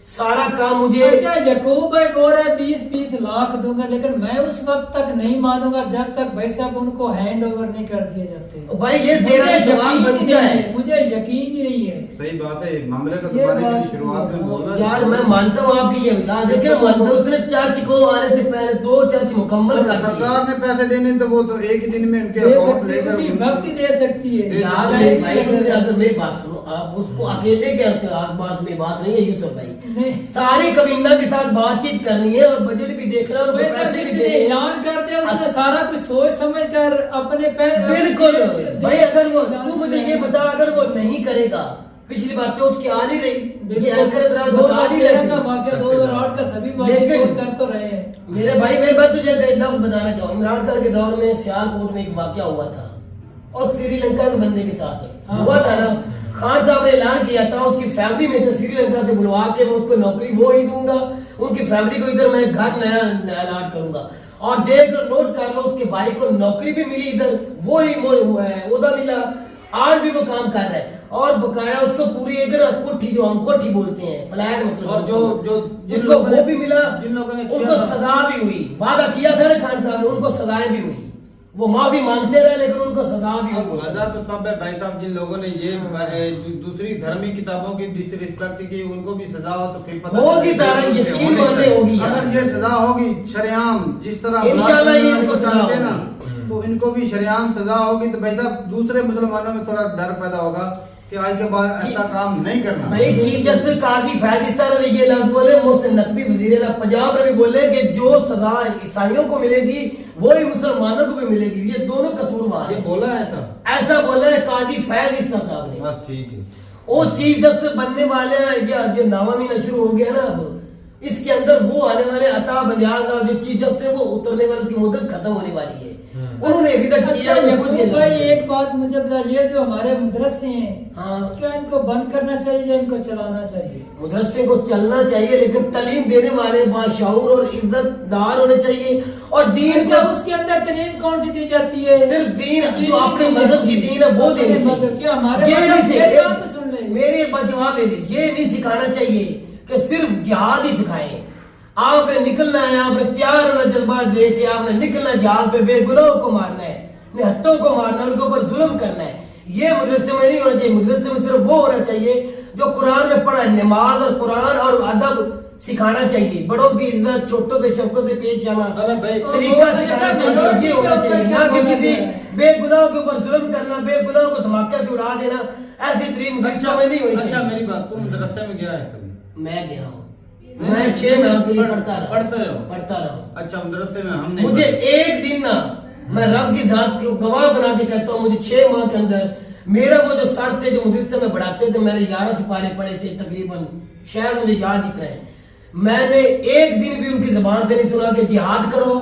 सारा काम मुझे।
अच्छा, यकूब भाई बोल रहे 20-20 लाख दूंगा, लेकिन मैं उस वक्त तक नहीं मानूंगा जब तक भाई साहब उनको हैंड ओवर नहीं कर दिए जाते।
भाई ये तेरा
मुझे
भी सवाल
यकीन ही
बनता
नहीं
है।
मुझे यकीन ही नहीं है।
सही बात है, मामले का
ये
दबाने
बात
की शुरुआत में बोलना
यार मैं मानता हूँ आपकी ये विकास, देखिए मानता हूँ उसने चर्च को आने से पहले 2 चर्च मुकम्मल कर दिए।
सरकार ने पैसे देने तो वो तो एक ही दिन में उनके
दे
अकाउंट
सकती है,
लेकर
उसी वक्त ही दे सकती है।
यार मेरे भाई, उसने अगर मेरी बात सुनो, आप उसको अकेले के आसपास में बात नहीं है यूसुफ भाई,
नहीं
सारी कबीना के साथ बातचीत करनी है, और बजट भी देख रहा है, और
भाई साहब
पैसे भी
जिसने
देने हैं।
ऐलान कर दिया उसने सारा कुछ सोच समझ कर अपने पैर।
बिल्कुल भाई, अगर वो तू मुझे ये बता, अगर वो नहीं करेगा पिछली बातें उठ के आ नहीं रही, ये
बिल्कुल।
एंकर हजरात बता नहीं रहे
2013 का
थे।
वाकया 2008 का सभी वाकये
लेकिन-
नोट कर तो रहे हैं।
मेरे भाई मेरे बात तुझे एक लफ्ज बताना चाहूँ, इमरान खान के दौर में सियालकोट में एक वाकया हुआ था और श्रीलंका के बंदे के साथ
हाँ।
हुआ था ना। खान साहब ने ऐलान किया था, उसकी फैमिली में तो श्रीलंका से बुलवा के मैं उसको नौकरी वो ही दूंगा, उनकी फैमिली को इधर मैं घर नया नया अलॉट करूंगा। और देख लो, नोट कर लो, उसके भाई को नौकरी भी मिली इधर, वो ही ओहदा मिला, आज भी वो काम कर रहा है और बकाया उसको पूरी एक ना कोठी, जो हम कोठी बोलते हैं, फ्लैट मतलब,
और जो जिन
उसको
लोगों ने-
वो भी मिला,
जिन लोगों ने किया
उनको
था-
सजा भी हुई। वादा किया था ना खान साहब ने, उनको सजाएं भी हुई, वो माफी मांगते रहे लेकिन उनको सजा भी हुई।
मजा तो तब है भाई साहब, जिन लोगों ने ये दूसरी धर्मी किताबों की डिसरिस्पेक्ट की, उनको भी सजा हो तो फिर पता
होगी
चलेगा।
तारा, यकीन मानने होगी यार।
अगर ये सजा होगी शरेआम, जिस तरह
इंशाल्लाह ये
ब्लाक
इनको
को
सजा
डालते हैं ना,
होगी।
तो इनको भी शरेआम सजा होगी। तो भाई साहब दूसरे मुसलमानों में थोड़ा डर पैदा होगा कि आज के बाद ऐसा काम नहीं करना।
भाई चीफ जस्टिस काजी फैज इस तरह ये लफ्ज बोले, मोहसिन नकवी वजीर आला पंजाब ने भी बोले कि जो सजा ईसाइयों को मिलेगी वही मुसलमानों को भी मिलेगी, ये दोनों कसूरवार
ये
हैं।
बोला है ऐसा?
ऐसा बोला है काजी फैज इस्सा साहब ने।
बस ठीक है।
वो चीफ जस्टिस बनने वाले हैं, जो नवा महीना शुरू हो गया ना अब, इसके अंदर वो आने वाले अता बंजाल साहब जो चीफ जस्टिस है, वो उतरने वाले, उसकी मुद्दत खत्म होने वाली है। उन्होंने विजिट किया
अच्छा
है, खुद ये
यकूब भाई
लफ्ज-
एक बात मुझे बताइए, जो हमारे मदरसे हैं
हाँ,
क्या इनको बंद करना चाहिए या इनको चलाना चाहिए?
मदरसे को चलना चाहिए, लेकिन तालीम देने वाले बाशऊर और इज्जतदार होने चाहिए और दीन
अच्छा,
को
उसके अंदर तालीम कौन सी दी जाती है?
सिर्फ दीन, जो अपने मजहब की दीन है वो देनी
अपने मजहब, क्या हमारे
चाहिए। ये
मजहब
नहीं
की बात तो सुन ले।
मेरे एक बात जवाब दे दे, ये नहीं सिखाना चाहिए कि सिर्फ जिहाद ही सिखाएं। आपने निकलना है, आपने तैयार होना, जज्बा लेके आपने निकलना है जिहाद पे, बेगुनाहों को मारना है, निहत्तों को मारना है, उनके ऊपर जुल्म करना है। ये मदरसे में नहीं होना चाहिए। मदरसे में सिर्फ वो होना चाहिए जो कुरान में पढ़ा है, नमाज और कुरान और अदब सिखाना चाहिए, बड़ों की इज्जत, छोटों से शफकत से पेश आना,
अरे भाई,
सलीका सिखाना चाहिए, ये होना चाहिए। ना कि किसी बेगुनाह के ऊपर जुल्म करना, बेगुनाह को धमाके से उड़ा देना, ऐसी तरीन मदरसा में नहीं होनी
अच्छा
चाहिए।
मेरी बात, तुम मदरसे में गया है कभी?
मैं गया हूँ, मैं 6 महीने के लिए पढ़ता रहा,
पढ़ते रहो।
रहा।
अच्छा मदरसे में हमने
मुझे एक दिन ना, मैं रब की जात को गवाह बना के कहता हूँ, मुझे 6 माह के अंदर मेरा वो जो सर थे जो मदरसे में पढ़ाते थे, मैंने 11 सिपारे पढ़े थे तकरीबन, शायद मुझे याद ही रहे, मैंने एक दिन भी उनकी जबान से नहीं सुना कि जिहाद करो,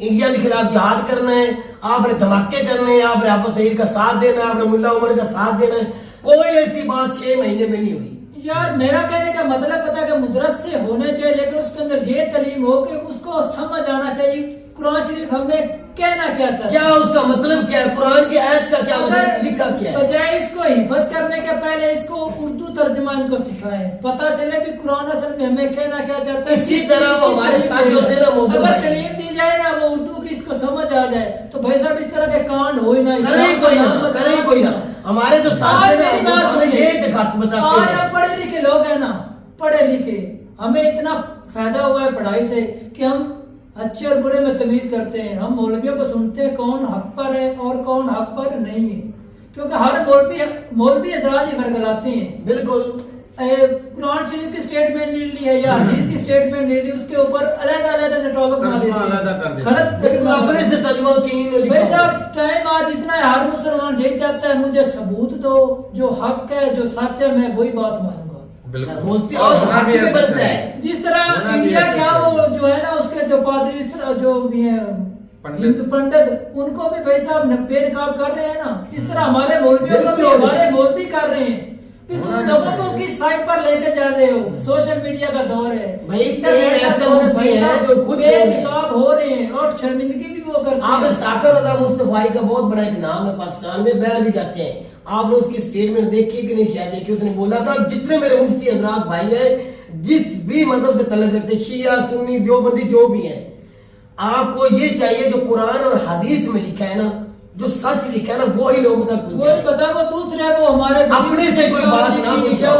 इंडिया के खिलाफ जिहाद करना है, आपने धमाके करने हैं, आपने हाफिज सईद का साथ देना है, आपने मुल्ला उमर का साथ देना है। कोई ऐसी बात 6 महीने में नहीं हुई।
यार मेरा कहने का मतलब पता है कि मदरसे होने चाहिए, लेकिन उसके अंदर ये तालीम हो कि उसको समझ आना चाहिए कुरान शरीफ हमें कहना क्या चाहता है,
क्या उसका मतलब क्या है, कुरान की आयत का क्या मतलब
अगर
लिखा क्या है।
बजाय इसको हिफज करने के पहले इसको उर्दू तर्जुमा इनको सिखाएं, पता चले भी कुरान असल में हमें कहना क्या चाहता है।
इसी तरह वो हमारे साथ जो थे ना मौजूद
अगर
भाई,
तालीम दी जाए ना वो उर्दू की इसको समझ आ जाए तो भाई साहब इस तरह के कांड हो ही ना,
करें कोई ना, करें कोई ना। हमारे जो साथ थे ना,
आज मेरी
वो
बात
हमें
सुनिए।
ये दिखाते बताते
आज
हैं।
हम पढ़े लिखे लोग हैं ना, पढ़े लिखे, हमें इतना फायदा हुआ है पढ़ाई से कि हम अच्छे और बुरे में तमीज करते हैं। हम मौलवियों को सुनते हैं कौन हक पर है और कौन हक पर नहीं है, क्योंकि हर मौलवी हजरात ही फरगलाते हैं।
बिल्कुल
कुरान शरीफ की स्टेटमेंट ले ली है या हदीस की स्टेटमेंट ले ली, उसके ऊपर अलग-अलग से टॉपिक बना देते हैं,
अलग कर देते हैं।
गलत
बिल्कुल अपने से तर्जुमा की
भाई साहब टाइम आज इतना है, हर मुसलमान यही चाहता है मुझे सबूत दो, जो हक है जो सच है मैं वही बात मानूंगा।
बिल्कुल
बोलते और
होना
हक
भी
भी
ऐसा
बनता
चाहिए।
है।
जिस तरह
होना भी
इंडिया
ऐसा
क्या
चाहिए।
वो जो है ना उसके जो पादरी इस तरह जो भी है
पंडित।
हिंदू पंडित, उनको भी भाई साहब बेनकाब कर रहे हैं ना, इस तरह हमारे मौलवियों को भी
बिल्कुल।
हमारे मौलवी कर रहे हैं। फिर तुम
होना भी
लोगों को
चाहिए।
किस साइड पर लेके चल रहे हो? सोशल मीडिया का दौर है
भाई,
इंटरनेट
कई
का
ऐसे
दौर है,
मुफ्ती
भाई
हैं
साहब,
जो खुद बोल रहे हैं।
बेनकाब हो रहे हैं और शर्मिंदगी भी वो करते
आपने
हैं।
साकर रजा मुस्तफाई का बहुत बड़ा एक नाम है पाकिस्तान में, बैर भी जाते हैं। आपने उसकी स्टेटमेंट देखी कि नहीं शायद देखी, उसने बोला था जितने मेरे मुफ्ती हजरात भाई हैं जिस भी मजहब से तल्लुक रखते, शिया सुन्नी देवबंदी जो भी हैं, आपको ये चाहिए जो कुरान और हदीस में लिखा है ना, जो सच लिखा है ना, वो ही लोगों तक
वही
पहुंचाए।
बता, वो दूसरे वो हमारे
अपने से कोई बात ना पूछो।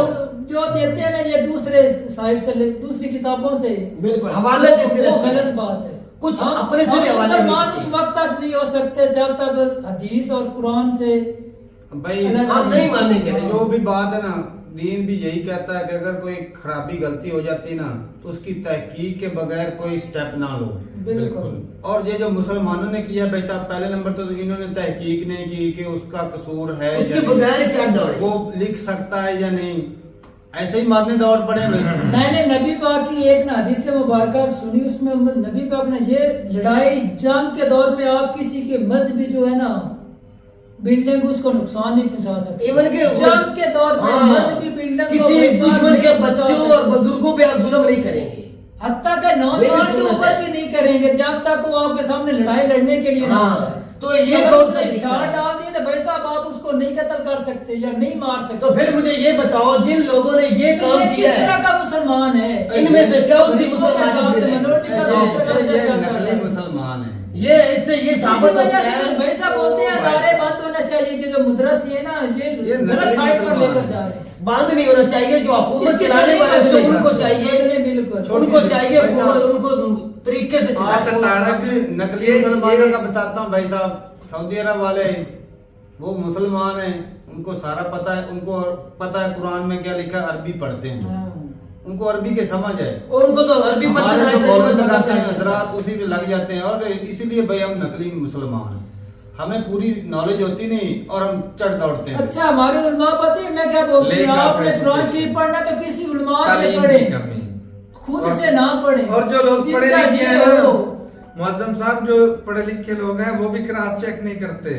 जो देते हैं ना ये दूसरे साइड से दूसरी किताबों से,
बिल्कुल हवाले देते
वो
रहते हैं।
गलत बात है।
कुछ
हम-
अपने से
हम
भी हवाले
मुसलमान
देते
उस
हैं।
वक्त तक नहीं हो सकते जब तक हदीस और कुरान से
भाई
अलग
हम नहीं मानेंगे नहीं।
जो भी बात है ना, दीन भी यही कहता है कि अगर कोई खराबी गलती हो जाती ना तो उसकी तहकीक के बगैर कोई स्टेप ना लो।
बिल्कुल।
और ये जो मुसलमानों ने किया भाई साहब, पहले नंबर तो इन्होंने तहकीक नहीं की कि उसका कसूर है
उसके
या नहीं,
बगैर क्या दौड़े,
वो लिख सकता है या नहीं, ऐसे ही मारने दौड़ पड़े भाई।
मैंने नबी पाक की एक ना हदीस मुबारक सुनी, उसमें नबी पाक ने ये लड़ाई जंग के दौर में आप किसी के मजहबी जो है ना बिल्डिंग उसको नुकसान नहीं पहुंचा सकते।
इवन के
जंग के दौर में मजहबी बिल्डिंग
किसी दुश्मन के बच्चों और बुजुर्गों पे आप जुल्म नहीं करेंगे,
हत्ता के नौजवान के ऊपर भी नहीं करेंगे जब तक वो आपके सामने लड़ाई लड़ने के लिए ना आ जाए।
तो ये
अगर
कौन
उसने
सा तरीका
हथियार
है?
डाल दिए तो भाई साहब आप उसको नहीं कत्ल कर सकते या नहीं मार सकते।
तो फिर मुझे ये बताओ, जिन लोगों ने ये काम
ये
किया
किस तरह
है,
का मुसलमान है?
इनमें से क्या उसी
गरीबों के
मुसलमान
साथ
है?
मिनोरिटी का किस तरह का
ये
अत्याचार कर रहा
नकली
है?
मुसलमान है।
ये इससे ये साबित
इसी
होता
वजह से
है।
भाई साहब बोलते हैं अदारे बंद होना चाहिए, ये जो मदरसे है ना ये गलत साइड पर लेकर जा रहे हैं।
बंद नहीं होना चाहिए, जो हुकूमत
इसके
चलाने वाले
तरीके
तो उनको
हैं।
चाहिए,
बिल्कुल
उनको चाहिए
भाई साहब,
उनको तरीके से चलाना।
आपको नकली मुसलमानों का बताता हूँ भाई साहब। सऊदी अरब वाले वो मुसलमान हैं, उनको सारा पता है, उनको पता है कुरान में क्या लिखा है, अरबी पढ़ते हैं, उनको अरबी के समझ है,
और उनको तो अरबी
हमारे जो
पता
मौलवी लगाते हैं
है।
हजरात उसी पे लग जाते हैं, और इसीलिए भाई हम नकली मुसलमान हैं। हमें पूरी नॉलेज होती नहीं और हम चढ़ दौड़ते हैं।
अच्छा हमारे उलमा पता है मैं क्या बोलती हूँ,
लेखा
आपने
पे
कुरान
education।
शरीफ पढ़ना तो किसी उलमा से
तालीम
पढ़े,
की कमी।
खुद
और-
से ना पढ़े।
और जो लोग पढ़े
जिनका
लिखे
ये
हैं ना,
हो।
मुअज्जम साहब जो पढ़े लिखे लोग हैं वो भी क्रॉस चेक नहीं करते।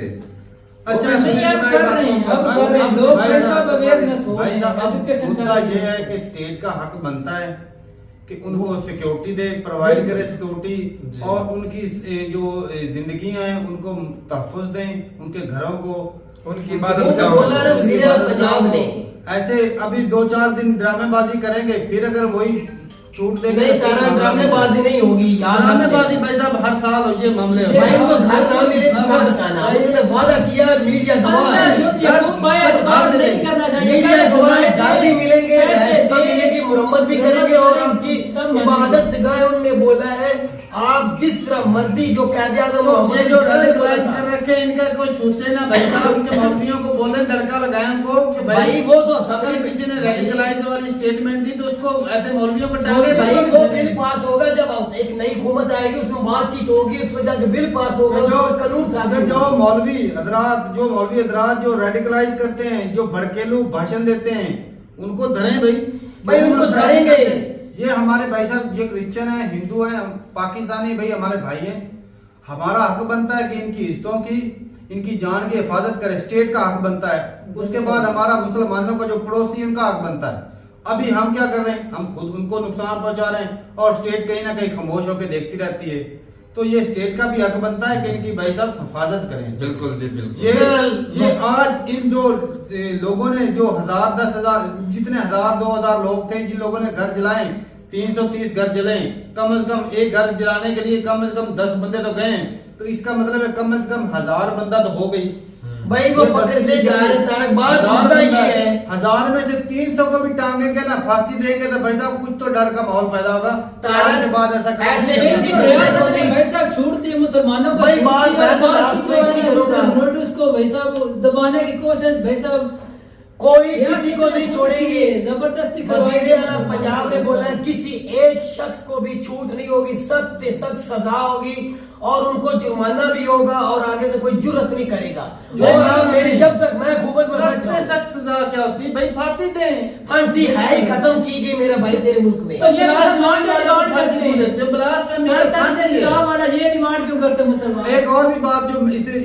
अच्छा,
वो भी
नहीं,
सुनी
अब
सुनाई
कर रहे हैं,
बातों
अब
पर-
कर रहे हैं, लोग भाई साहब अवेयरनेस हो
भाई
रहे
साहब,
हैं,
अब
एजुकेशन
मुद्दा
कर
ये
रहे
है
हैं।
कि स्टेट का हक बनता है कि उनको सिक्योरिटी दे, प्रोवाइड करे सिक्योरिटी,
जी।
और उनकी जो जिंदगी हैं उनको तहफ़्फ़ुज़ दें, उनके घरों को
उनकी
वो
इबादत
तो
का
बोला ना वज़ीर आला पंजाब ने।
ऐसे अभी 2-4 दिन ड्रामेबाजी करेंगे, फिर अगर वही छूट देंगे
नहीं
तो
तारा ड्रामेबाजी नहीं होगी, याद
ड्रामेबाजी
रखना।
भाई साहब हर साल हो ये मामले
भाई उनको घर ना मिले तो क्या बताना, उन्होंने वादा किया, मीडिया गवाह है, मीडिया गवाह है, घर भी मिलेंगे, रिहाइश भी मिलेगी, मुरम्मत भी करेंगे, और आपकी इबादत गाह उन्होंने बोला है आप जिस तरह मर्जी जो कैद आज़म मोहम्मद
ये जो रेडिकलाइज कर रखे हैं इनका कोई सोचे ना भाई साहब, उनके मौलवियों को बोले, लड़का लगाए उनको कि
भाई वो तो
अगर किसी ने रेडिकलाइज वाली स्टेटमेंट दी तो उसको ऐसे मौलवियों को टांगे
भाई वो बिल पास होगा, जब एक नई हुकूमत आएगी उसमें बातचीत होगी, उसमें जाके बिल पास होगा,
जो
उसमें कानून साज़ी
जो
होगा।
मौलवी हजरात जो रेडिकलाइज करते हैं, जो भड़केलू भाषण देते हैं, उनको धरें
भाई उनको धरेंगे।
ये हमारे भाई साहब ये क्रिश्चियन है, हिंदू है, पाकिस्तानी भाई हमारे भाई हैं, हमारा हक बनता है कि इनकी इज्जतों की, इनकी जान की हिफाजत करे, स्टेट का हक बनता है। उसके बाद हमारा मुसलमानों का जो पड़ोसी है उनका हक बनता है। अभी हम क्या कर रहे हैं, हम खुद उनको नुकसान पहुंचा रहे हैं और स्टेट कहीं ना कहीं खामोश होकर देखती रहती है। तो ये स्टेट का भी हक बनता है कि इनकी भाई साहब हिफाजत करें।
बिल्कुल जी बिल्कुल।
ये आज इन जो लोगों ने जो 1000 10,000 जितने 1000 2000 लोग थे जिन लोगों ने घर जलाए, 330 घर जले, कम से कम एक घर जलाने के लिए कम से कम 10 बंदे तो गए, तो इसका मतलब है कम से कम 1000 बंदा तो हो गई।
भाई वो पकड़ते जा रहे तारक, बात मुद्दा ये है
1000 में से 300 को भी टांगेंगे ना, फांसी देंगे तो भाई साहब कुछ तो डर का माहौल पैदा होगा।
तारक
के बाद ऐसा
ऐसे
करेंगे।
किसी
रियासत ने भाई साहब छूट दी मुसलमानों को,
भाई
छूट
बात
दी
मैं
और
तो
बात
लास्ट
की
में इतनी करूंगा।
नोटिस को भाई साहब दबाने की कोशिश भाई साहब
कोई किसी को नहीं छोड़ेंगे।
जबरदस्ती
वज़ीर आला पंजाब ने बोला है किसी एक शख्स को भी छूट नहीं होगी, सख्त से सख्त सजा होगी और उनको जुर्माना भी होगा और आगे से कोई जुर्रत नहीं करेगा। और आप मेरी जब तक मैं हुकूमत में बैठ
सबसे सख्त सजा क्या होती है भाई? फांसी दें।
फांसी है ही खत्म की गई मेरा भाई तेरे मुल्क में।
तो ये मुसलमान जो डिमांड करते
फांसी
हैं,
देते, ब्लास्फेमी
सर तक
फांसी
से
है।
इलाहा वाला ये डिमांड क्यों करते हैं मुसलमान?
एक और भी बात जो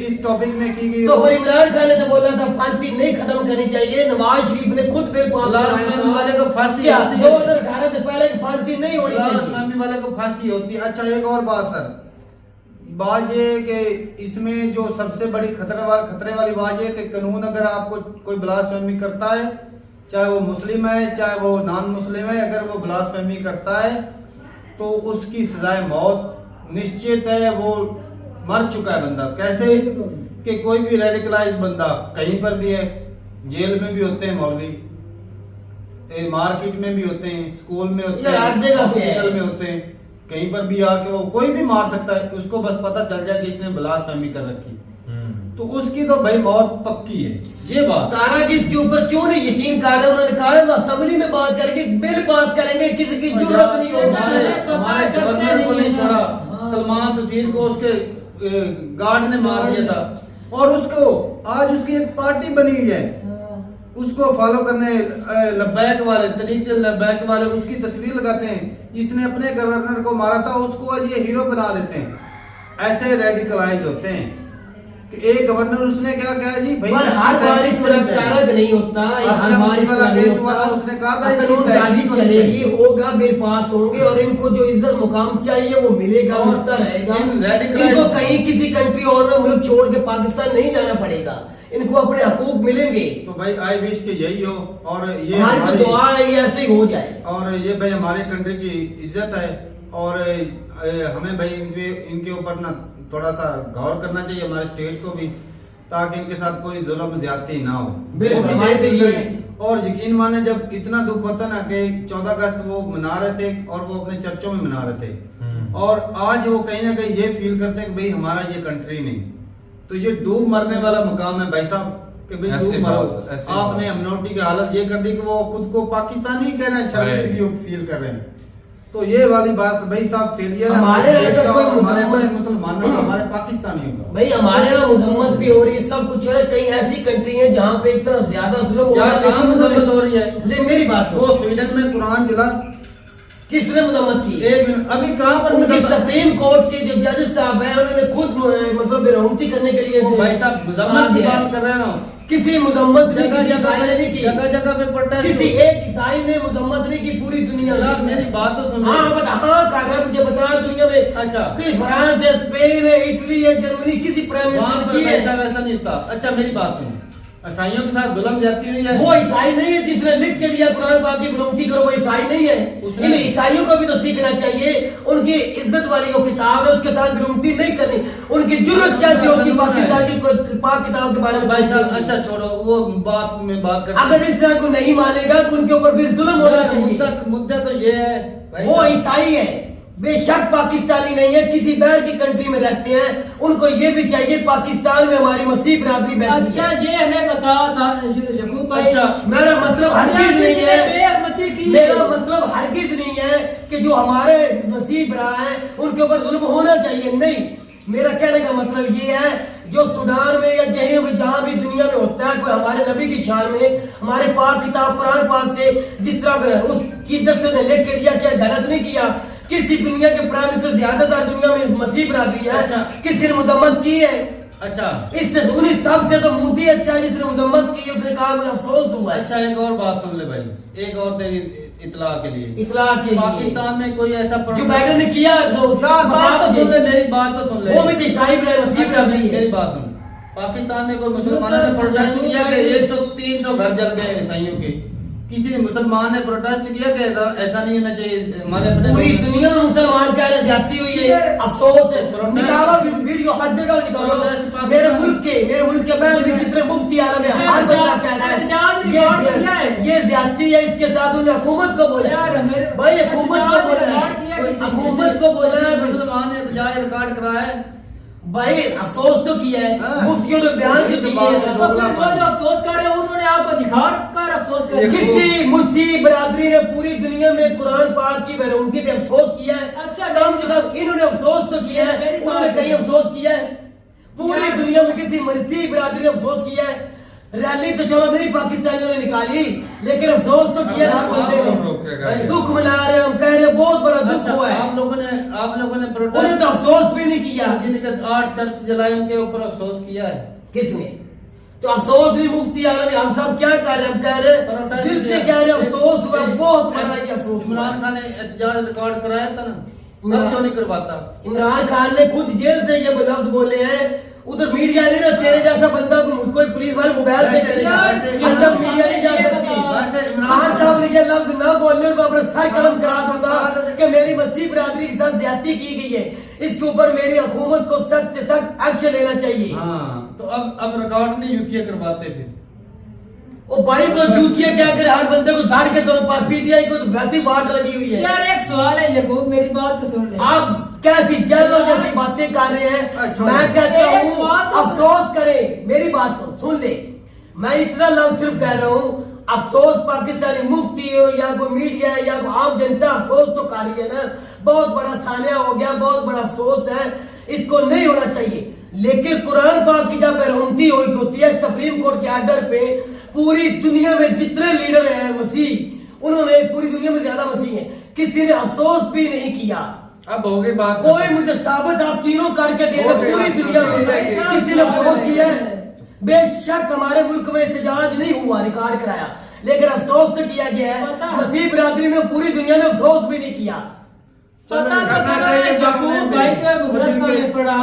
इस टॉपिक में की गई,
तो फिर इमरान खान ने तो बोला था फांसी नहीं खत्म करनी चाहिए, नवाज शरीफ ने खुद बिल पास
ब्लास्फेमी वाले को फांसी
क्या
होती है।
2018 से पहले फांसी नहीं होनी चाहिए।
ब्लास्फेमी वाले को फांसी होती है। अच्छा एक और बात सर, बात ये है कि इसमें जो सबसे बड़ी खतरे वाली बात ये है कि कानून अगर आपको कोई ब्लास्फेमी करता है, चाहे वो मुस्लिम है चाहे वो नॉन मुस्लिम है, अगर वो ब्लास्फेमी करता है तो उसकी सजाए मौत निश्चित है। वो मर चुका है बंदा। कैसे कि कोई भी रेडिकलाइज बंदा कहीं पर भी है, जेल में भी होते हैं मौलवी, मार्केट में भी होते हैं, स्कूल में होते
यार, हर
हैं,
जगह पे है।
हॉस्पिटल में होते हैं, कहीं पर भी आके वो कोई भी मार सकता है, उसको बस पता चल जाए कि इसने ब्लास्फेमी कर रखी। तो उसकी तो भाई मौत पक्की है, ये बात।
तारा किस के ऊपर क्यों नहीं यकीन कर रहे? उन्होंने कहा है वो असेंबली में बात करेंगे, बिल पास करेंगे, किसी की जरूरत नहीं होगी।
हमारे गवर्नर को नहीं छोड़ा, सलमान तसीर को उसके गार्ड ने मार दिया था, और उसको आज उसकी एक पार्टी बनी हुई है, उसको फॉलो करने लब्बैक वाले, तरीके लब्बैक वाले उसकी तस्वीर लगाते हैं। इसने अपने गवर्नर को मारा था, उसको आज ये हीरो बना देते हैं। ऐसे रेडिकलाइज होते हैं कि एक गवर्नर उसने क्या कहा जी भाई,
हर बार इस तरफ तारक नहीं होता, हर बार इस तरह नहीं होता।
उसने कहा था
कानून साजी चलेगी, होगा, बिल पास होंगे और इनको जो इज्जत मुकाम चाहिए वो मिलेगा, मिलता रहेगा। इनको कहीं किसी कंट्री और में मुल्क छोड़ के पाकिस्तान नहीं जाना पड़ेगा, इनको अपने हकूक मिलेंगे।
तो भाई आई विश के यही हो, और ये
हमारी तो दुआ है ये ऐसे ही हो जाए,
और ये भाई हमारे कंट्री की इज्जत है, और हमें भाई इनके ऊपर ना थोड़ा सा गौर करना चाहिए, हमारे स्टेट को भी, ताकि इनके साथ कोई जुल्म ज्यादती ना हो। और यकीन माने जब इतना दुख होता ना कि 14 अगस्त वो मना रहे थे और वो अपने चर्चों में मना रहे थे, और आज वो कहीं ना कहीं ये फील करते हैं कि भाई हमारा ये कंट्री नहीं, तो ये डूब मरने वाला मुकाम है भाई साहब कि भाई डूब मरो। आपने अमनोटी की हालत ये कर दी कि वो खुद को पाकिस्तानी कह रहे हैं, शर्मिंदगी फील कर रहे हैं। तो ये वाली बात भाई साहब फेलियर
हमारे
मुसलमानों का, हमारे पाकिस्तानियों का।
भाई हमारे यहाँ मजम्मत भी हो रही है, सब कुछ हो रहा है। कई ऐसी कंट्री है जहाँ पे इतना ज्यादा जुल्म हो रहा है,
मजम्मत हो रही है।
मेरी बात
वो स्वीडन में कुरान जला,
किसने मजम्मत की?
एक मिनट, अभी कहाँ पर
उनकी सुप्रीम कोर्ट के जो जजेस साहब हैं उन्होंने खुद मतलब बेरहमती करने के लिए
भाई साहब मजम्मत की बात कर रहे हैं ना,
किसी मुजम्मत ने किसी ईसाई ने नहीं की,
जगह जगह पे प्रोटेस्ट,
किसी एक ईसाई ने मुजम्मत नहीं की पूरी दुनिया में।
मेरी बात तो सुनो।
हाँ बता, हाँ कर रहा मुझे बता दुनिया में।
अच्छा,
कि फ्रांस है, स्पेन है, इटली है, जर्मनी, किसी प्राइम मिनिस्टर की है?
वैसा नहीं होता। अच्छा मेरी बात सुनो, ईसाइयों के साथ जुल्म जाती हुई है,
वो ईसाई नहीं है जिसने लिख के दिया कुरान पाक की बेरुखी करो, वो ईसाई नहीं है। इन ईसाइयों को भी तो सीखना चाहिए, उनकी इज्जत वाली वो किताब है, उसके साथ बेरुखी नहीं करनी। उनकी जरूरत कैसी होगी पाकिस्तान की पाक किताब के बारे में?
भाई साहब अच्छा छोड़ो वो बात में बात कर,
अगर इस तरह को नहीं मानेगा तो उनके ऊपर फिर जुल्म होना चाहिए।
मुद्दा तो ये है
वो ईसाई है, बेशक पाकिस्तानी नहीं है, किसी बाहर की कंट्री में रहते हैं, उनको ये भी चाहिए पाकिस्तान में हमारी मसीह बिरादरी बैठी है।
अच्छा ये हमें बता था यकूब भाई।
अच्छा मेरा मतलब हरगिज नहीं है, मेरा मतलब हरगिज नहीं है कि जो हमारे मसीह बिरा हैं उनके ऊपर जुल्म होना चाहिए, नहीं। मेरा कहने का मतलब ये है जो सूडान में या जहाँ भी दुनिया में होता है, कोई हमारे नबी की शान में हमारे पाक किताब कुरान पाक से जिस तरह उस चीफ जस्टिस ने लिख के दिया, क्या गलत नहीं किया? किसी दुनिया के प्राइम मिनिस्टर ज्यादातर दुनिया में मसीह बिरादरी है। अच्छा। किसी ने मुजम्मत की है? अच्छा इससे उन्हीं सबसे तो मोदी अच्छा है जिसने मुजम्मत की, उसने कहा मुझे अफसोस हुआ।
अच्छा एक और बात सुन ले भाई, एक और तेरी इतला के लिए,
पाकिस्तान
में कोई ऐसा
जो बाइडेन ने किया,
बात तो सुन ले, मेरी बात तो सुन ले,
वो भी तो ईसाई मसीह बिरादरी है।
मेरी बात सुन, पाकिस्तान में कोई मुसलमानों ने प्रोटेस्ट किया कि 100-300 घर जल गए ईसाइयों के, किसी मुसलमान ने प्रोटेस्ट किया कि ऐसा नहीं होना चाहिए? हमारे
पूरी दुनिया में मुसलमान कह रहे ज्यादती हुई है, अफसोस है। निकालो वीडियो, हर जगह निकालो। मेरे मुल्क के बाहर भी जितने मुफ्ती आलम है, हर बंदा कह रहा है ये ज्यादती है, इसके साथ उन्हें हुकूमत को बोला भाई, हुकूमत को बोला है, हुकूमत को बोला है।
मुसलमान ने रिकॉर्ड कराया है
भाई, अफसोस तो किया है, मुफ्तियों ने बयान तो दिए हैं,
जो अफसोस कर रहे हैं उन्होंने आपको दिखा कर अफसोस कर रहे हैं।
किसी मुस्लिम बिरादरी ने पूरी दुनिया में कुरान पाक की बेरुखी पे अफसोस किया है? अच्छा कम से कम इन्होंने अफसोस तो किया है, उन्होंने कहीं अफसोस किया है? पूरी दुनिया में किसी मुस्लिम बिरादरी ने अफसोस किया है? रैली तो चलो नहीं पाकिस्तानियों ने निकाली, लेकिन अफसोस तो किया हर बंदे ने। दुख मना रहे हम, कह रहे बहुत बड़ा दुख हुआ है। आप लोगों ने उन्हें तो अफसोस भी नहीं किया।
जिनके 8 चर्च जलाए उनके ऊपर अफसोस किया है?
किसने? तो अफसोस नहीं, मुफ्ती आलम हम सब क्या कर रहे हैं, हम कह रहे दिल से कह रहे अफसोस हुआ, बहुत बड़ा ये अफसोस।
इमरान खान ने एहतजाज रिकॉर्ड कराया था ना, क्यों नहीं करवाता?
इमरान खान ने खुद जेल से ये लफ्ज बोले हैं, उधर मीडिया नहीं ना, तेरे जैसा बंदा को कोई पुलिस वाले मोबाइल पे करेगा, अंदर मीडिया नहीं जा सकती। खान साहब ने ये लफ्ज ना बोलने को अपने सर कलम करा दूंगा कि मेरी मसीह बिरादरी के साथ ज्यादती की गई है, इसके ऊपर मेरी हुकूमत को सख्त से सख्त एक्शन लेना चाहिए।
हाँ, तो अब रिकॉर्ड नहीं यूथिया करवाते फिर
वो भाई को जूतिया क्या करे, हर बंदे को धाड़ के तो पास पीटीआई को तो वैसी वाट लगी हुई है।
यार एक सवाल है यकूब, मेरी बात तो सुन ले।
आप कैसी जेलों जैसी बातें कर रहे हैं। मैं कहता हूँ अफसोस करें, मेरी बात सुन ले, मैं इतना लफ्ज सिर्फ कह रहा हूँ, अफसोस पाकिस्तानी मुफ्ती हो या कोई मीडिया या कोई आम जनता अफसोस तो कर रही है ना, बहुत बड़ा सानिया हो गया, बहुत बड़ा अफसोस है, इसको नहीं होना चाहिए। लेकिन कुरान पाक की जब बेरहमती होती है सुप्रीम कोर्ट के आर्डर पे, पूरी दुनिया में जितने लीडर हैं मसीह, उन्होंने पूरी दुनिया में ज्यादा मसीह हैं, किसी ने अफसोस भी नहीं किया।
अब हो गई बात,
कोई मुझे साबित आप तीनों करके दे दो, पूरी दुनिया में किसी ने अफसोस किया है? बेशक हमारे मुल्क में एहतजाज नहीं हुआ, रिकॉर्ड कराया, लेकिन अफसोस तो किया गया है। मसीह बिरादरी ने पूरी दुनिया में अफसोस भी नहीं किया।
पता करना चाहिए भाई के मदरसा में पढ़ा,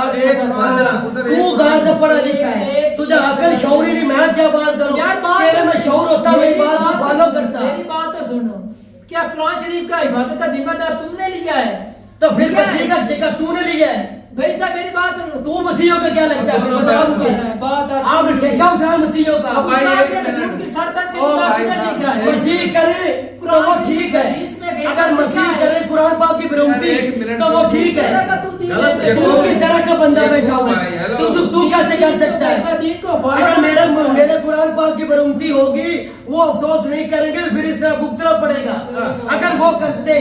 तू कहाँ से पढ़ा लिखा है, तुझे अकल शौरी नहीं, मैं क्या बात करूं, तेरे में शौर होता, मेरी बात को फॉलो करता।
मेरी बात तो सुनो, क्या कुरान शरीफ का हिफाजत का जिम्मेदार तुमने लिया है?
तो फिर मसीह का ठेका तूने लिया है?
भाई साहब मेरी बात सुनो,
तू मसीहों का क्या लगता है, बता मुझे, आप ठेका उठा मसीहों का। मसीह करे तो वो ठीक है, अगर मसीह करे कुरान पाक की बेरहमती तो वो ठीक है। तू किस तरह का बंदा बैठा हुआ है, तू कैसे कर सकता है? अगर मेरे कुरान पाक की बेरहमती होगी, वो अफसोस नहीं करेंगे, फिर इस तरह भुगतना पड़ेगा। अगर वो करते,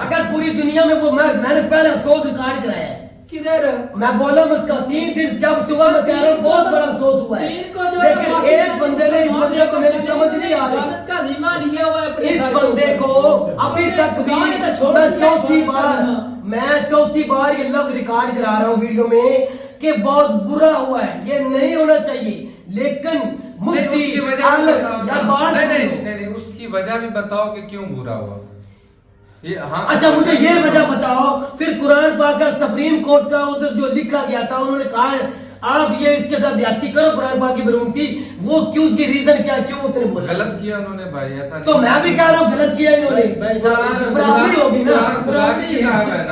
अगर पूरी दुनिया में वो, मैंने पहले अफसोस रिकॉर्ड कराया है।
किधर?
मैं बोला मत, 3 दिन जब सुबह मैं कह रहा हूँ बहुत बड़ा अफसोस हुआ है, लेकिन एक बंदे ने, इस बंदे को मेरी समझ नहीं आ रही,
का जिम्मा लिया हुआ है
इस बंदे को अभी तक भी मैं चौथी बार ये लफ्ज रिकॉर्ड करा रहा हूँ वीडियो में कि बहुत बुरा हुआ है, ये नहीं होना चाहिए। लेकिन मुफ्ती
उसकी वजह भी बताओ,
या बात
नहीं, उसकी वजह भी बताओ कि क्यों बुरा हुआ ये। हाँ,
अच्छा मुझे ये वजह बताओ, फिर कुरान पाक का सुप्रीम कोर्ट का उधर जो लिखा गया था, उन्होंने कहा आप ये इसके साथ ज्यादती करो कुरान पाक की बेरहमती, वो क्यों, उसकी रीजन क्या, क्यों उसने बोला?
गलत किया उन्होंने भाई, ऐसा
तो मैं भी कह रहा हूँ गलत किया इन्होंने, बराबरी होगी ना।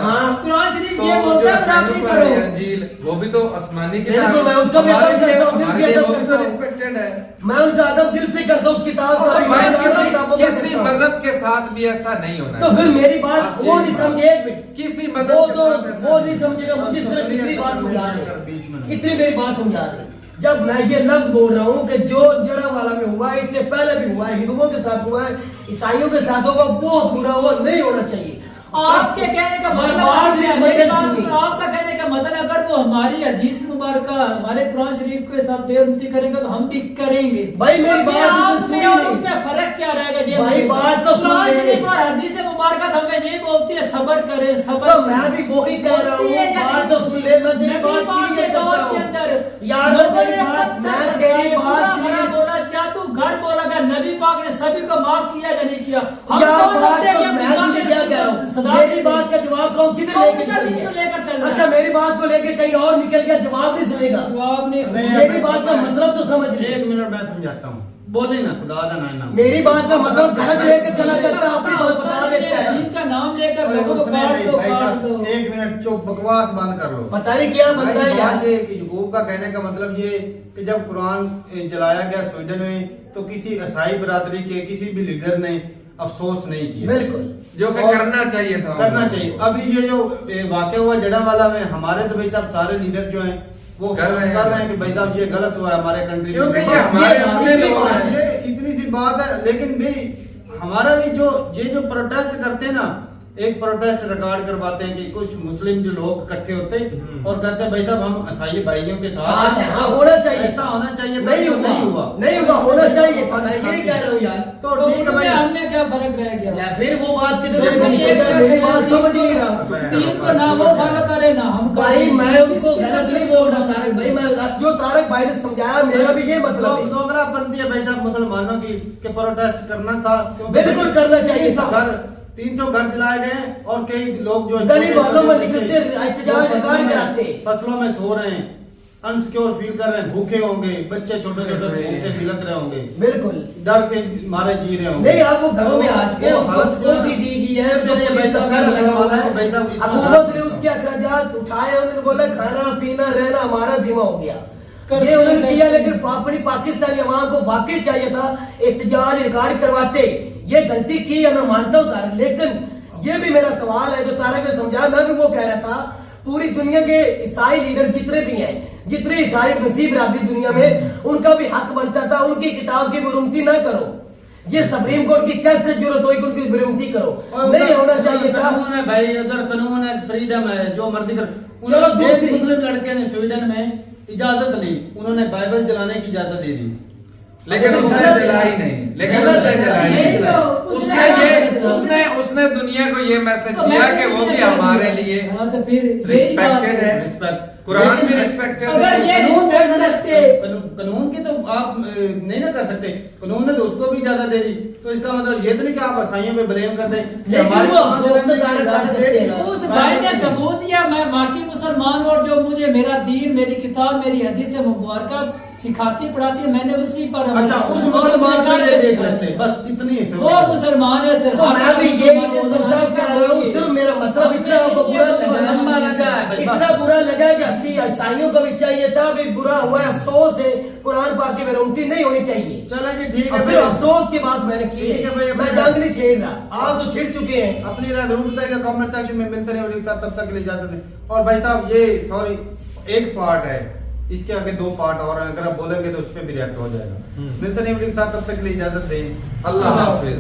हाँ कुरान शरीफ ये बोलता है बराबरी करो,
अंजील वो भी तो आसमानी की
बिल्कुल, मैं उसका भी अदब करता हूँ, दिल से अदब करता हूँ,
रिस्पेक्टेड है,
मैं उनका अदब दिल से करता हूँ, उस किताब का भी,
किसी मजहब के साथ भी ऐसा नहीं होना।
तो फिर मेरी बात वो नहीं समझे,
किसी
वो
मजहब
तो वो नहीं समझेगा, मुझे सिर्फ इतनी बात समझा रहे, इतनी मेरी बात समझा रहे। जब मैं ये लफ्ज बोल रहा हूँ कि जो जड़ावाला में हुआ है, इससे पहले भी हुआ है, हिंदुओं के साथ हुआ है, ईसाइयों के साथ हुआ, बहुत बुरा हुआ, नहीं होना चाहिए।
आपके कहने का मतलब, आपका कहने का मतलब अगर वो हमारी हदीस मुबारक हमारे कुरान शरीफ के साथ बेइज्जती करेंगे तो हम भी करेंगे।
भाई मेरी बात
में और उसमें फर्क क्या रहेगा?
भाई बात तो
कुरान शरीफ और हदीस मुबारक हमें यही बोलती है सब्र करें, सब्र।
तो मैं भी वही कह रहा हूँ, बात तो सुन ले, मैं तेरी बात क्लियर करता हूँ यार, मैं तेरी बात क्लियर
बोला, चाहे तू घर बोला, नबी पाक ने सभी को माफ किया या नहीं किया?
यार बात तो मैं तुझे क्या कह रहा हूँ, मेरी बात का जवाब कहो, किधर लेकर चल? अच्छा मेरी बात को लेके कहीं और निकल गया, जवाब नहीं सुनेगा,
जवाब नहीं,
मेरी बात का मतलब तो समझ ले।
1 मिनट मैं समझाता हूँ, बोले ना खुदा का नाम,
मेरी बात का मतलब गलत लेकर चला जाता है, अपनी बात बता देता है,
इनका नाम लेकर लोगों को काट दो।
1 मिनट चुप, बकवास बंद कर लो।
पता नहीं क्या बनता है यार।
याकूब का कहने का मतलब ये कि जब कुरान जलाया गया स्वीडन में, तो किसी ईसाई बरादरी के किसी भी लीडर ने अफसोस नहीं किया,
बिल्कुल,
जो कि करना चाहिए था,
करना चाहिए। अभी ये जो वाकया हुआ जड़ावाला में, हमारे तो भाई साहब सारे लीडर जो हैं वो कर रहे हैं कि भाई साहब ये गलत हुआ है हमारे कंट्री में,
क्योंकि ये हमारे अपने लोग हैं।
ये इतनी सी बात है। लेकिन भी हमारा भी जो प्रोटेस्ट करते हैं ना, एक प्रोटेस्ट रिकॉर्ड करवाते हैं कि कुछ मुस्लिम जो लोग इकट्ठे होते हैं और कहते हैं भाई साहब हम ईसाई भाइयों के साथ हैं।
हाँ होना चाहिए,
ऐसा होना चाहिए,
नहीं हुआ, होना चाहिए, मैं यही कह रहा हूँ यार।
तो ठीक है भाई,
हमें क्या फर्क रह गया?
या फिर वो बात किधर मेरी बात समझ नहीं रहा,
दीन को ना वो फॉलो करे ना हम।
भाई मैं उनको गलत नहीं बोल रहा तारक भाई, मैं जो तारक भाई ने समझाया मेरा भी ये मतलब है।
दोगलापंथी है भाई साहब मुसलमानों की कि प्रोटेस्ट करना था,
बिल्कुल करना चाहिए था।
300 घर जलाए गए और कई लोग जो
गली वालों में निकलते एहतजाज कराते,
फसलों में सो रहे हैं, अनसिक्योर फील कर रहे हैं, भूखे होंगे, बच्चे छोटे छोटे भूख से बिलक रहे होंगे,
बिल्कुल
डर के मारे जी रहे होंगे।
नहीं आप वो घरों में आ चुके हैं, सिक्योरिटी दी गई है, घर लगा हुआ है, हुकूमत ने उसके अखराजात उठाए, उन्होंने बोला खाना पीना रहना हमारा जिम्मा हो गया, ये उन्होंने किया। लेकिन अपनी पाकिस्तानी अवाम को वाकई चाहिए था एहतजाज रिकॉर्ड करवाते, ये गलती की है मैं मानता हूँ, लेकिन ये भी मेरा सवाल है जो तारक ने समझाया। मैं भी वो कह रहा था, पूरी दुनिया के ईसाई लीडर जितने भी हैं, जितने ईसाई मसीह बिरादरी दुनिया में, उनका भी हक बनता था उनकी किताब की बुरुमती ना करो। ये सुप्रीम कोर्ट की कैसे जरूरत हुई कि उनकी बुरुमती करो, नहीं होना चाहिए था।
कानून है भाई, उधर कानून है, फ्रीडम है, जो मर्जी कर।
चलो
एक मुस्लिम लड़के ने स्वीडन में इजाजत ली, उन्होंने बाइबल जलाने की इजाजत दे दी,
लेकिन उसने जलाई नहीं, लेकिन उसने जलाई नहीं। उसने दुनिया को ये मैसेज दिया कि वो भी हमारे लिए
तो फिर
रिस्पेक्टेड है, कुरान भी रिस्पेक्टेड
अगर ये
है।
रिस्पेक्ट करते,
कानून की तो आप नहीं ना कर सकते, कानून ने तो उसको भी इजाजत दे दी, तो इसका मतलब ये तो नहीं कि आप ईसाइयों पे ब्लेम कर दें कि हमारे
उस भाई ने सबूत दिया मैं बाकी मुसलमान, और जो मुझे मेरा दीन, मेरी किताब, मेरी हदीस मुबारक सिखाती पढ़ाती है, मैंने उसी पर
अच्छा उस मुसलमान को ये देख लेते हैं, बस इतनी ही
वो मुसलमान है सर।
तो मैं भी यही मौजूद साहब कह रहा हूँ, सिर्फ मेरा मतलब इतना आपको इतना बुरा लगा कि ईसाइयों को भी चाहिए था, भी बुरा हुआ है, अफसोस है, कुरान पाक की बेरुमती नहीं होनी चाहिए।
चलो जी ठीक है,
फिर अफसोस की बात मैंने की
ठीक है भाई,
मैं जंग नहीं छेड़ रहा, आप तो छिड़ चुके हैं।
अपनी राय जरूर बताइएगा कमेंट सेक्शन में। मिलते हैं साहब, तब तक के लिए इजाजत दें। और भाई साहब ये सॉरी एक पार्ट है, इसके आगे 2 पार्ट और हैं, अगर आप बोलेंगे तो उस पर भी रिएक्ट हो जाएगा। मिलते हैं साहब, तब तक के लिए इजाजत दें।
अल्लाह हाफिज।